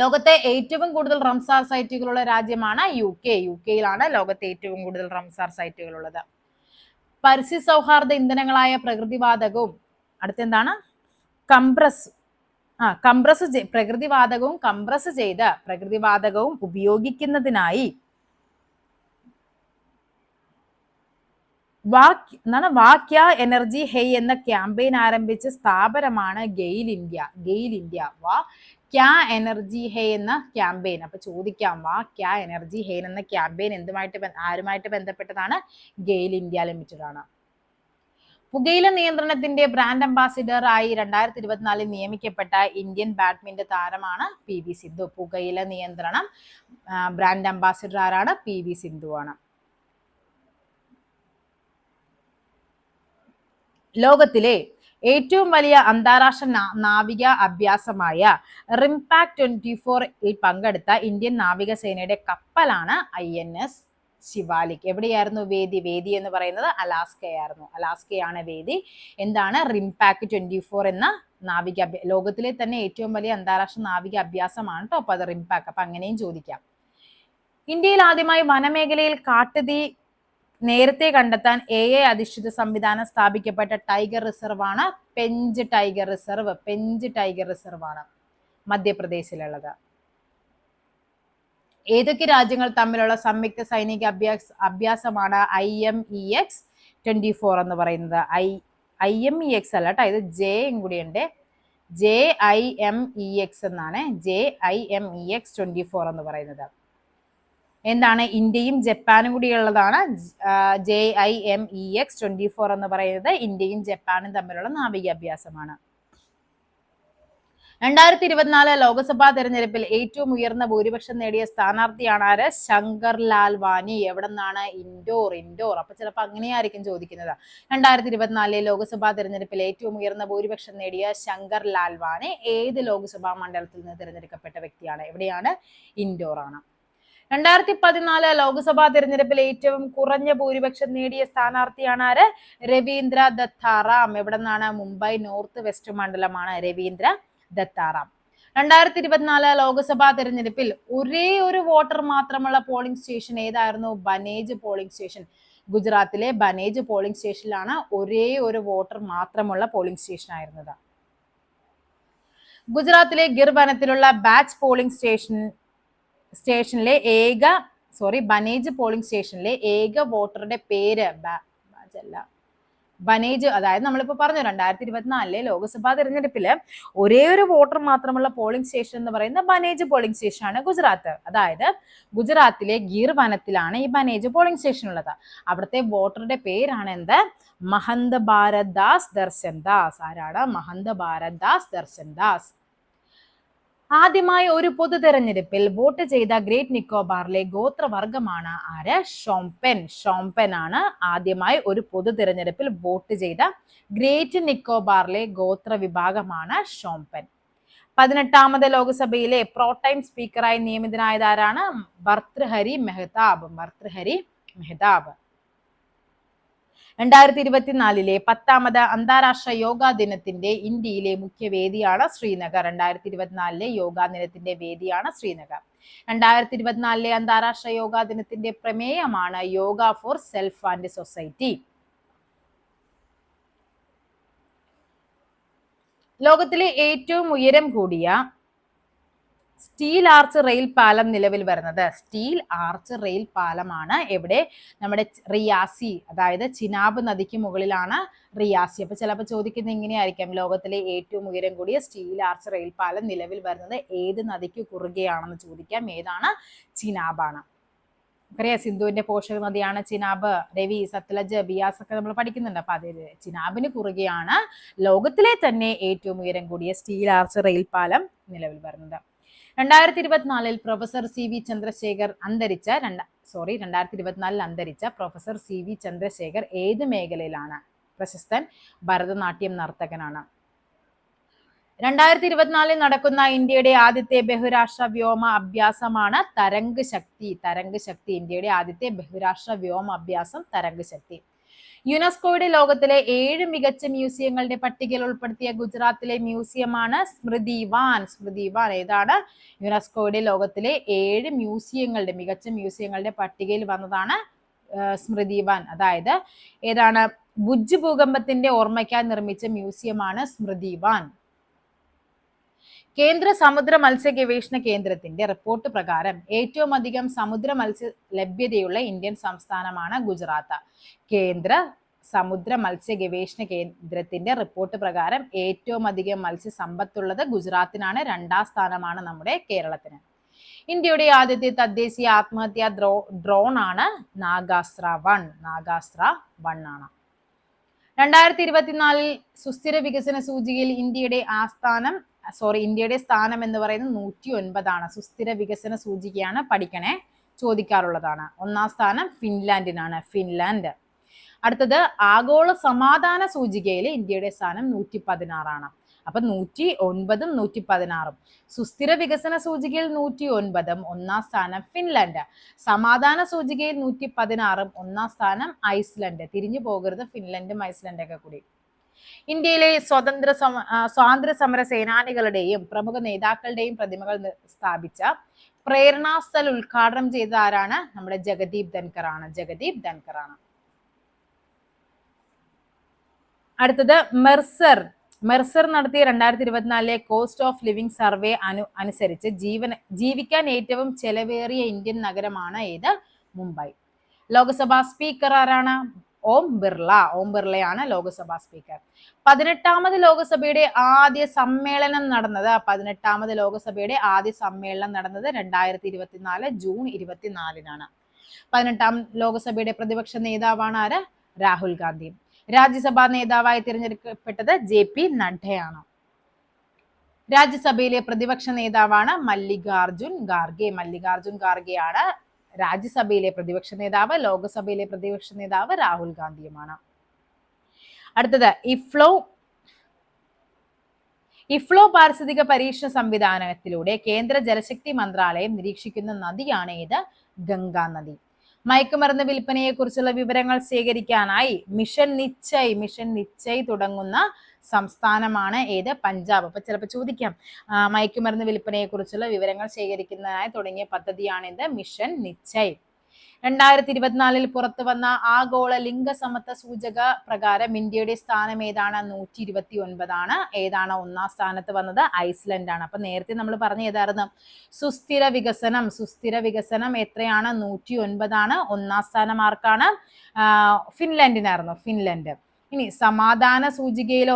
ലോകത്തെ ഏറ്റവും കൂടുതൽ റംസാർ സൈറ്റുകളുള്ള രാജ്യമാണ് UK. UK-യിലാണ് ലോകത്തെ ഏറ്റവും കൂടുതൽ റംസാർ സൈറ്റുകളുള്ളത്. പരിസ്ഥിതി സൗഹാർദ്ദ ഇന്ധനങ്ങളായ പ്രകൃതിവാതകവും അടുത്തെന്താണ്? പ്രകൃതിവാതകവും കംപ്രസ് ചെയ്ത് പ്രകൃതിവാതകവും ഉപയോഗിക്കുന്നതിനായി വാക്യ എനർജി ഹേ എന്ന ക്യാമ്പയിൻ ആരംഭിച്ച സ്ഥാപനമാണ് ഗെയിൽ ഇന്ത്യ. ഗെയിൽ ഇന്ത്യ. വാക്യ എനർജി ഹേ എന്ന ക്യാമ്പയിൻ. അപ്പൊ ചോദിക്കാം, വാക്യ എനർജി ഹേ എന്ന ക്യാമ്പയിൻ ആരുമായിട്ട് ബന്ധപ്പെട്ടതാണ്? ഗെയിൽ ഇന്ത്യ ലിമിറ്റഡ് ആണ്. പുകയില നിയന്ത്രണത്തിന്റെ ബ്രാൻഡ് അംബാസിഡർ ആയി 2024 നിയമിക്കപ്പെട്ട ഇന്ത്യൻ ബാഡ്മിന്റൺ താരമാണ് PV സിന്ധു. പുകയില നിയന്ത്രണം ബ്രാൻഡ് അംബാസിഡർ ആരാണ്? PV സിന്ധു ആണ്. ലോകത്തിലെ ഏറ്റവും വലിയ അന്താരാഷ്ട്ര നാവിക അഭ്യാസമായ റിംപാക്ട് 24 പങ്കെടുത്ത ഇന്ത്യൻ നാവികസേനയുടെ കപ്പലാണ് INS ശിവാലിക്. എവിടെയായിരുന്നു വേദി എന്ന് പറയുന്നത്? അലാസ്കയായിരുന്നു. അലാസ്കയാണ് വേദി. എന്താണ്? റിംപാക്ട് 24 എന്ന ലോകത്തിലെ തന്നെ ഏറ്റവും വലിയ അന്താരാഷ്ട്ര നാവിക അഭ്യാസമാണ് കേട്ടോ. അപ്പൊ അത് റിംപാക്ട്. അപ്പൊ അങ്ങനെയും ചോദിക്കാം. ഇന്ത്യയിൽ ആദ്യമായി വനമേഖലയിൽ കാട്ടുതീ നേരത്തെ കണ്ടെത്താൻ AI അധിഷ്ഠിത സംവിധാനം സ്ഥാപിക്കപ്പെട്ട ടൈഗർ റിസർവ് ആണ് Pench tiger reserve. Pench tiger reserve ആണ് മധ്യപ്രദേശിലുള്ളത്. ഏതൊക്കെ രാജ്യങ്ങൾ തമ്മിലുള്ള സംയുക്ത സൈനിക അഭ്യാസമാണ് IMEX 24 എന്ന് പറയുന്നത്? IMEX അല്ല കേട്ടോ, ഇത് ജെയും കൂടിയുണ്ട്. JIMEX എന്നാണ്. JIMEX 24 എന്ന് പറയുന്നത്. എന്താണ്? ഇന്ത്യയും ജപ്പാനും കൂടിയുള്ളതാണ് JIMEX 24 എന്ന് പറയുന്നത്. ഇന്ത്യയും ജപ്പാനും തമ്മിലുള്ള നാവികാഭ്യാസമാണ്. 2024 ലോക്സഭാ തെരഞ്ഞെടുപ്പിൽ ഏറ്റവും ഉയർന്ന ഭൂരിപക്ഷം നേടിയ സ്ഥാനാർത്ഥിയാണ് ആര്? ശങ്കർ ലാൽവാനി. എവിടെ നിന്നാണ്? ഇൻഡോർ. അപ്പൊ ചിലപ്പോൾ അങ്ങനെയായിരിക്കും ചോദിക്കുന്നത്. 2024 ലോക്സഭാ തെരഞ്ഞെടുപ്പിൽ ഏറ്റവും ഉയർന്ന ഭൂരിപക്ഷം നേടിയ ശങ്കർ ലാൽവാനി ഏത് ലോക്സഭാ മണ്ഡലത്തിൽ നിന്ന് തിരഞ്ഞെടുക്കപ്പെട്ട വ്യക്തിയാണ്? എവിടെയാണ്? ഇൻഡോർ ആണ്. 2014 ലോക്സഭാ തെരഞ്ഞെടുപ്പിൽ ഏറ്റവും കുറഞ്ഞ ഭൂരിപക്ഷം നേടിയ സ്ഥാനാർത്ഥിയാണ് ആര്? രവീന്ദ്ര ദത്താറാം. എവിടെ നിന്നാണ്? മുംബൈ നോർത്ത് വെസ്റ്റ് മണ്ഡലമാണ് രവീന്ദ്ര ദത്താറാം. 2024 ലോക്സഭാ തെരഞ്ഞെടുപ്പിൽ ഒരേ ഒരു വോട്ടർ മാത്രമുള്ള പോളിംഗ് സ്റ്റേഷൻ ഏതായിരുന്നു? ബനേജ് പോളിംഗ് സ്റ്റേഷൻ. ഗുജറാത്തിലെ ബനേജ് പോളിംഗ് സ്റ്റേഷനിലാണ് ഒരേ ഒരു വോട്ടർ മാത്രമുള്ള പോളിംഗ് സ്റ്റേഷൻ ആയിരുന്നത്. ഗുജറാത്തിലെ ഗിർ വനത്തിലുള്ള ബാച്ച് പോളിംഗ് സ്റ്റേഷനിലെ ബനേജ് പോളിംഗ് സ്റ്റേഷനിലെ ഏക വോട്ടറുടെ പേര് ബനേജ്, അതായത് നമ്മളിപ്പോ പറഞ്ഞു 2024 ലോക്സഭാ തെരഞ്ഞെടുപ്പില് ഒരേ ഒരു വോട്ടർ മാത്രമുള്ള പോളിംഗ് സ്റ്റേഷൻ എന്ന് പറയുന്ന ബനേജ് പോളിംഗ് സ്റ്റേഷൻ ആണ് ഗുജറാത്ത്. അതായത് ഗുജറാത്തിലെ ഗീർ വനത്തിലാണ് ഈ ബനേജ് പോളിംഗ് സ്റ്റേഷൻ ഉള്ളത്. അവിടുത്തെ വോട്ടറുടെ പേരാണ് എന്ത്? മഹന്ത് ഭാരത് ദാസ് ദർശൻ ദാസ്. ആരാണ്? മഹന്ത് ഭാരത് ദാസ് ദർശൻ ദാസ്. ആദ്യമായി ഒരു പൊതു തെരഞ്ഞെടുപ്പിൽ വോട്ട് ചെയ്ത ഗ്രേറ്റ് നിക്കോബാറിലെ ഗോത്രവർഗമാണ് ആര്? ഷോംപെൻ. ഷോംപെൻ ആണ് ആദ്യമായി ഒരു പൊതു തെരഞ്ഞെടുപ്പിൽ വോട്ട് ചെയ്ത ഗ്രേറ്റ് നിക്കോബാറിലെ ഗോത്ര വിഭാഗമാണ് ഷോംപെൻ. 18ാമത് ലോക്സഭയിലെ പ്രോടൈം സ്പീക്കറായി നിയമിതനായത് ആരാണ്? ഭർതൃഹരി മെഹ്താബ്. ഭർതൃഹരി മെഹ്താബ്. 2024 10ാമത് അന്താരാഷ്ട്ര യോഗാ ദിനത്തിന്റെ ഇന്ത്യയിലെ മുഖ്യവേദിയാണ് ശ്രീനഗർ. 2024 യോഗാ ദിനത്തിന്റെ വേദിയാണ് ശ്രീനഗർ. 2024 അന്താരാഷ്ട്ര യോഗാ ദിനത്തിന്റെ പ്രമേയമാണ് yoga for self and society. ലോകത്തിലെ ഏറ്റവും ഉയരം കൂടിയ സ്റ്റീൽ ആർച്ച് റെയിൽ പാലം നിലവിൽ വരുന്നത്. സ്റ്റീൽ ആർച്ച് റെയിൽ പാലമാണ് എവിടെ? നമ്മുടെ റിയാസി, അതായത് ചിനാബ് നദിക്ക് മുകളിലാണ് റിയാസി. അപ്പൊ ചിലപ്പോൾ ചോദിക്കുന്നത് ഇങ്ങനെയായിരിക്കാം, ലോകത്തിലെ ഏറ്റവും ഉയരം കൂടിയ സ്റ്റീൽ ആർച്ച് റെയിൽ പാലം നിലവിൽ വരുന്നത് ഏത് നദിക്ക് കുറുകെയാണെന്ന് ചോദിക്കാം. ഏതാണ്? ചിനാബാണ്. അറിയാം, സിന്ധുവിന്റെ പോഷക നദിയാണ് ചിനാബ്. രവി, സത്ലജ്, ബിയാസ് ഒക്കെ നമ്മൾ പഠിക്കുന്നുണ്ട്. അപ്പൊ അത് ചിനാബിന് കുറുകെയാണ് ലോകത്തിലെ തന്നെ ഏറ്റവും ഉയരം കൂടിയ സ്റ്റീൽ ആർച്ച് റെയിൽ പാലം നിലവിൽ വരുന്നത്. 2024 പ്രൊഫസർ സി വി ചന്ദ്രശേഖർ അന്തരിച്ച 2024 അന്തരിച്ച പ്രൊഫസർ സി വി ചന്ദ്രശേഖർ ഏത് മേഖലയിലാണ്? പ്രശസ്തൻ ഭരതനാട്യം നർത്തകനാണ്. 2024 നടക്കുന്ന ഇന്ത്യയുടെ ആദ്യത്തെ ബഹുരാഷ്ട്ര വ്യോമ അഭ്യാസമാണ് തരംഗ് ശക്തി. തരംഗ് ശക്തി ഇന്ത്യയുടെ ആദ്യത്തെ ബഹുരാഷ്ട്ര വ്യോമ അഭ്യാസം തരംഗ് ശക്തി. യുനെസ്കോയുടെ ലോകത്തിലെ 7 മികച്ച മ്യൂസിയങ്ങളുടെ പട്ടികയിൽ ഉൾപ്പെടുത്തിയ ഗുജറാത്തിലെ മ്യൂസിയമാണ് സ്മൃതിവാൻ. സ്മൃതിവാൻ ഏതാണ്? യുനെസ്കോയുടെ ലോകത്തിലെ 7 മികച്ച മ്യൂസിയങ്ങളുടെ പട്ടികയിൽ വന്നതാണ് സ്മൃതിവാൻ. അതായത് ഏതാണ്? ഭുജ് ഭൂകമ്പത്തിന്റെ ഓർമ്മയ്ക്കായി നിർമ്മിച്ച മ്യൂസിയമാണ് സ്മൃതിവാൻ. കേന്ദ്ര സമുദ്ര മത്സ്യ ഗവേഷണ കേന്ദ്രത്തിന്റെ റിപ്പോർട്ട് പ്രകാരം ഏറ്റവും അധികം സമുദ്ര മത്സ്യ ലഭ്യതയുള്ള ഇന്ത്യൻ സംസ്ഥാനമാണ് ഗുജറാത്ത്. കേന്ദ്ര സമുദ്ര മത്സ്യ ഗവേഷണ കേന്ദ്രത്തിന്റെ റിപ്പോർട്ട് പ്രകാരം ഏറ്റവും അധികം മത്സ്യ സമ്പത്തുള്ളത് ഗുജറാത്തിനാണ്. 2ാം സ്ഥാനമാണ് നമ്മുടെ കേരളത്തിന്. ഇന്ത്യയുടെ ആദ്യത്തെ തദ്ദേശീയ ആത്മഹത്യാ ഡ്രോൺ ആണ് നാഗാസ്ത്ര 1. നാഗാസ്ത്ര 1 ആണ്. 2024 സുസ്ഥിര വികസന സൂചികയിൽ ഇന്ത്യയുടെ സ്ഥാനം എന്ന് പറയുന്നത് 109 ആണ്. സുസ്ഥിര വികസന സൂചികയാണ്, പഠിക്കണേ, ചോദിക്കാറുള്ളതാണ്. 1ാം സ്ഥാനം ഫിൻലാൻഡിനാണ്. ഫിൻലാൻഡ്. അടുത്തത് ആഗോള സമാധാന സൂചികയിൽ ഇന്ത്യയുടെ സ്ഥാനം 116 ആണ്. അപ്പൊ 109ഉം 116ഉം. സുസ്ഥിര വികസന സൂചികയിൽ 109ഉം 1ാം സ്ഥാനം ഫിൻലാൻഡ്. സമാധാന സൂചികയിൽ 116ഉം 1ാം സ്ഥാനം ഐസ്ലൻഡ്. തിരിഞ്ഞു പോകരുത്, ഫിൻലൻഡും ഐസ്ലൻഡും ഒക്കെ കൂടി. ഇന്ത്യയിലെ സ്വാതന്ത്ര്യ സമര സേനാനികളുടെയും പ്രമുഖ നേതാക്കളുടെയും പ്രതിമകൾ സ്ഥാപിച്ച പ്രേരണാസ്ഥൽ ഉദ്ഘാടനം ചെയ്ത ആരാണ്? നമ്മുടെ ജഗദീപ് ധൻകർ ആണ്. ജഗദീപ് ധൻകർ ആണ്. അടുത്തത് മെർസർ നടത്തിയ 2024 കോസ്റ്റ് ഓഫ് ലിവിംഗ് സർവേ അനുസരിച്ച് ജീവിക്കാൻ ഏറ്റവും ചെലവേറിയ ഇന്ത്യൻ നഗരമാണ് ഏത്? മുംബൈ. ലോക്സഭാ സ്പീക്കർ ആരാണ്? ഓം ബിർള. ഓം ബിർളയാണ് ലോക്സഭാ സ്പീക്കർ. 18ാമത് ലോക്സഭയുടെ ആദ്യ സമ്മേളനം നടന്നത് 2024 ജൂൺ 24-നാണ്. 18ാം ലോക്സഭയുടെ പ്രതിപക്ഷ നേതാവാണ് ആര്? രാഹുൽ ഗാന്ധി. രാജ്യസഭാ നേതാവായി തിരഞ്ഞെടുക്കപ്പെട്ടത് JP നഡ്ഡയാണ്. രാജ്യസഭയിലെ പ്രതിപക്ഷ നേതാവാണ് മല്ലികാർജുൻ ഖാർഗെ. മല്ലികാർജുൻ ഖാർഗെയാണ് രാജ്യസഭയിലെ പ്രതിപക്ഷ നേതാവ്. ലോക്സഭയിലെ പ്രതിപക്ഷ നേതാവ് രാഹുൽ ഗാന്ധിയുമാണ്. അടുത്തത് ഇഫ്ലോ പാരിസ്ഥിതിക പരീക്ഷണ സംവിധാനത്തിലൂടെ കേന്ദ്ര ജലശക്തി മന്ത്രാലയം നിരീക്ഷിക്കുന്ന നദിയാണ് ഏത്? ഗംഗാ നദി. മയക്കുമരുന്ന് വിൽപ്പനയെ കുറിച്ചുള്ള വിവരങ്ങൾ ശേഖരിക്കാനായി മിഷൻ നിശ്ചയ് തുടങ്ങുന്ന സംസ്ഥാനമാണ് ഏത്? പഞ്ചാബ്. അപ്പൊ ചിലപ്പോൾ ചോദിക്കാം മയക്കുമരുന്ന് വിൽപ്പനയെ കുറിച്ചുള്ള വിവരങ്ങൾ ശേഖരിക്കുന്നതിനായി തുടങ്ങിയ പദ്ധതിയാണ് ഇത് മിഷൻ നിശ്ചയ്. 2024 പുറത്തു വന്ന ആഗോള ലിംഗസമത്വ സൂചക പ്രകാരം ഇന്ത്യയുടെ സ്ഥാനം ഏതാണ്? 129 ഏതാണ് ഒന്നാം സ്ഥാനത്ത് വന്നത്? ഐസ്ലൻഡ് ആണ്. അപ്പൊ നേരത്തെ നമ്മൾ പറഞ്ഞ ഏതായിരുന്നു? സുസ്ഥിര വികസനം എത്രയാണ്? 109 ഒന്നാം സ്ഥാനം ആർക്കാണ്? ഫിൻലൻഡിനായിരുന്നു. ഫിൻലൻഡ്. ഇനി സമാധാന സൂചികയിലെ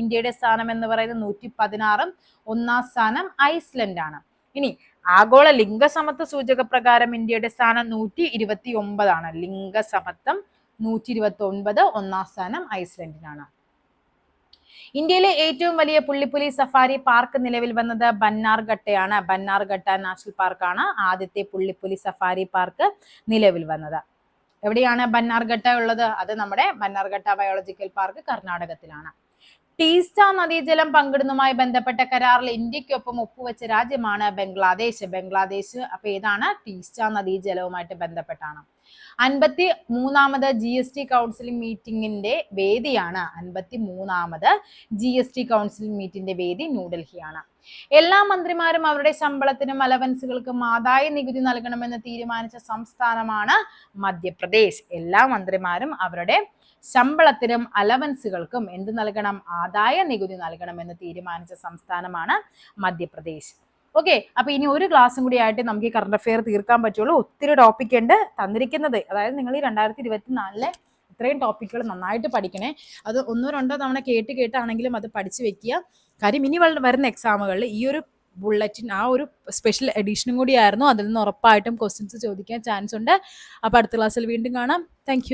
ഇന്ത്യയുടെ സ്ഥാനം എന്ന് പറയുന്നത് 116 ഒന്നാം സ്ഥാനം ഐസ്ലൻഡ് ആണ്. ഇനി ആഗോള ലിംഗസമത്വ സൂചക പ്രകാരം ഇന്ത്യയുടെ സ്ഥാനം 129 ലിംഗസമത്വം 129 ഒന്നാം സ്ഥാനം ഐസ്ലൻഡിനാണ്. ഇന്ത്യയിലെ ഏറ്റവും വലിയ പുള്ളിപ്പുലി സഫാരി പാർക്ക് നിലവിൽ വന്നത് ബന്നാർഘട്ടയാണ്. ബന്നാർഘട്ട നാഷണൽ പാർക്കാണ് ആദ്യത്തെ പുള്ളിപ്പുലി സഫാരി പാർക്ക് നിലവിൽ വന്നത്. എവിടെയാണ് ബന്നാർഘട്ട ഉള്ളത്? അത് നമ്മുടെ ബന്നാർഘട്ട ബയോളജിക്കൽ പാർക്ക് കർണാടകത്തിലാണ്. ടീസ്റ്റ നദീജലം പങ്കിടുന്നതുമായി ബന്ധപ്പെട്ട കരാറിൽ ഇന്ത്യക്കൊപ്പം ഒപ്പുവെച്ച രാജ്യമാണ് ബംഗ്ലാദേശ്. അപ്പൊ ഏതാണ്? ടീസ്റ്റ നദീജലവുമായിട്ട് ബന്ധപ്പെട്ടാണ്. 53ാമത് GST കൗൺസിലിംഗ് മീറ്റിംഗിന്റെ വേദിയാണ് 53ാമത് GST കൗൺസിലിംഗ് മീറ്റിംഗിന്റെ വേദി ന്യൂഡൽഹിയാണ്. എല്ലാ മന്ത്രിമാരും അവരുടെ ശമ്പളത്തിനും അലവൻസുകൾക്കും ആദായ നികുതി നൽകണമെന്ന് തീരുമാനിച്ച സംസ്ഥാനമാണ് മധ്യപ്രദേശ്. എല്ലാ മന്ത്രിമാരും അവരുടെ ശമ്പളത്തിനും അലവൻസുകൾക്കും എന്ത് നൽകണം? ആദായ നികുതി നൽകണമെന്ന് തീരുമാനിച്ച സംസ്ഥാനമാണ് മധ്യപ്രദേശ്. ഓക്കെ, അപ്പൊ ഇനി ഒരു ക്ലാസ്സും കൂടി ആയിട്ട് നമുക്ക് ഈ കറണ്ട് അഫെയർ തീർക്കാൻ പറ്റുള്ളൂ. ഒത്തിരി ടോപ്പിക് ഉണ്ട് തന്നിരിക്കുന്നത്. അതായത് നിങ്ങൾ ഈ 2024 ഇത്രയും ടോപ്പിക്കുകൾ നന്നായിട്ട് പഠിക്കണേ. അത് 1-2 തവണ കേട്ടാണെങ്കിലും അത് പഠിച്ചു വെക്കുക. കാര്യം ഇനി വരുന്ന എക്സാമുകളിൽ ഈ ഒരു ബുള്ളറ്റിൻ ആ ഒരു സ്പെഷ്യൽ എഡിഷനും കൂടി ആയിരുന്നു. അതിൽ നിന്ന് ഉറപ്പായിട്ടും ക്വസ്റ്റ്യൻസ് ചോദിക്കാൻ ചാൻസ് ഉണ്ട്. അപ്പൊ അടുത്ത ക്ലാസ്സിൽ വീണ്ടും കാണാം. താങ്ക്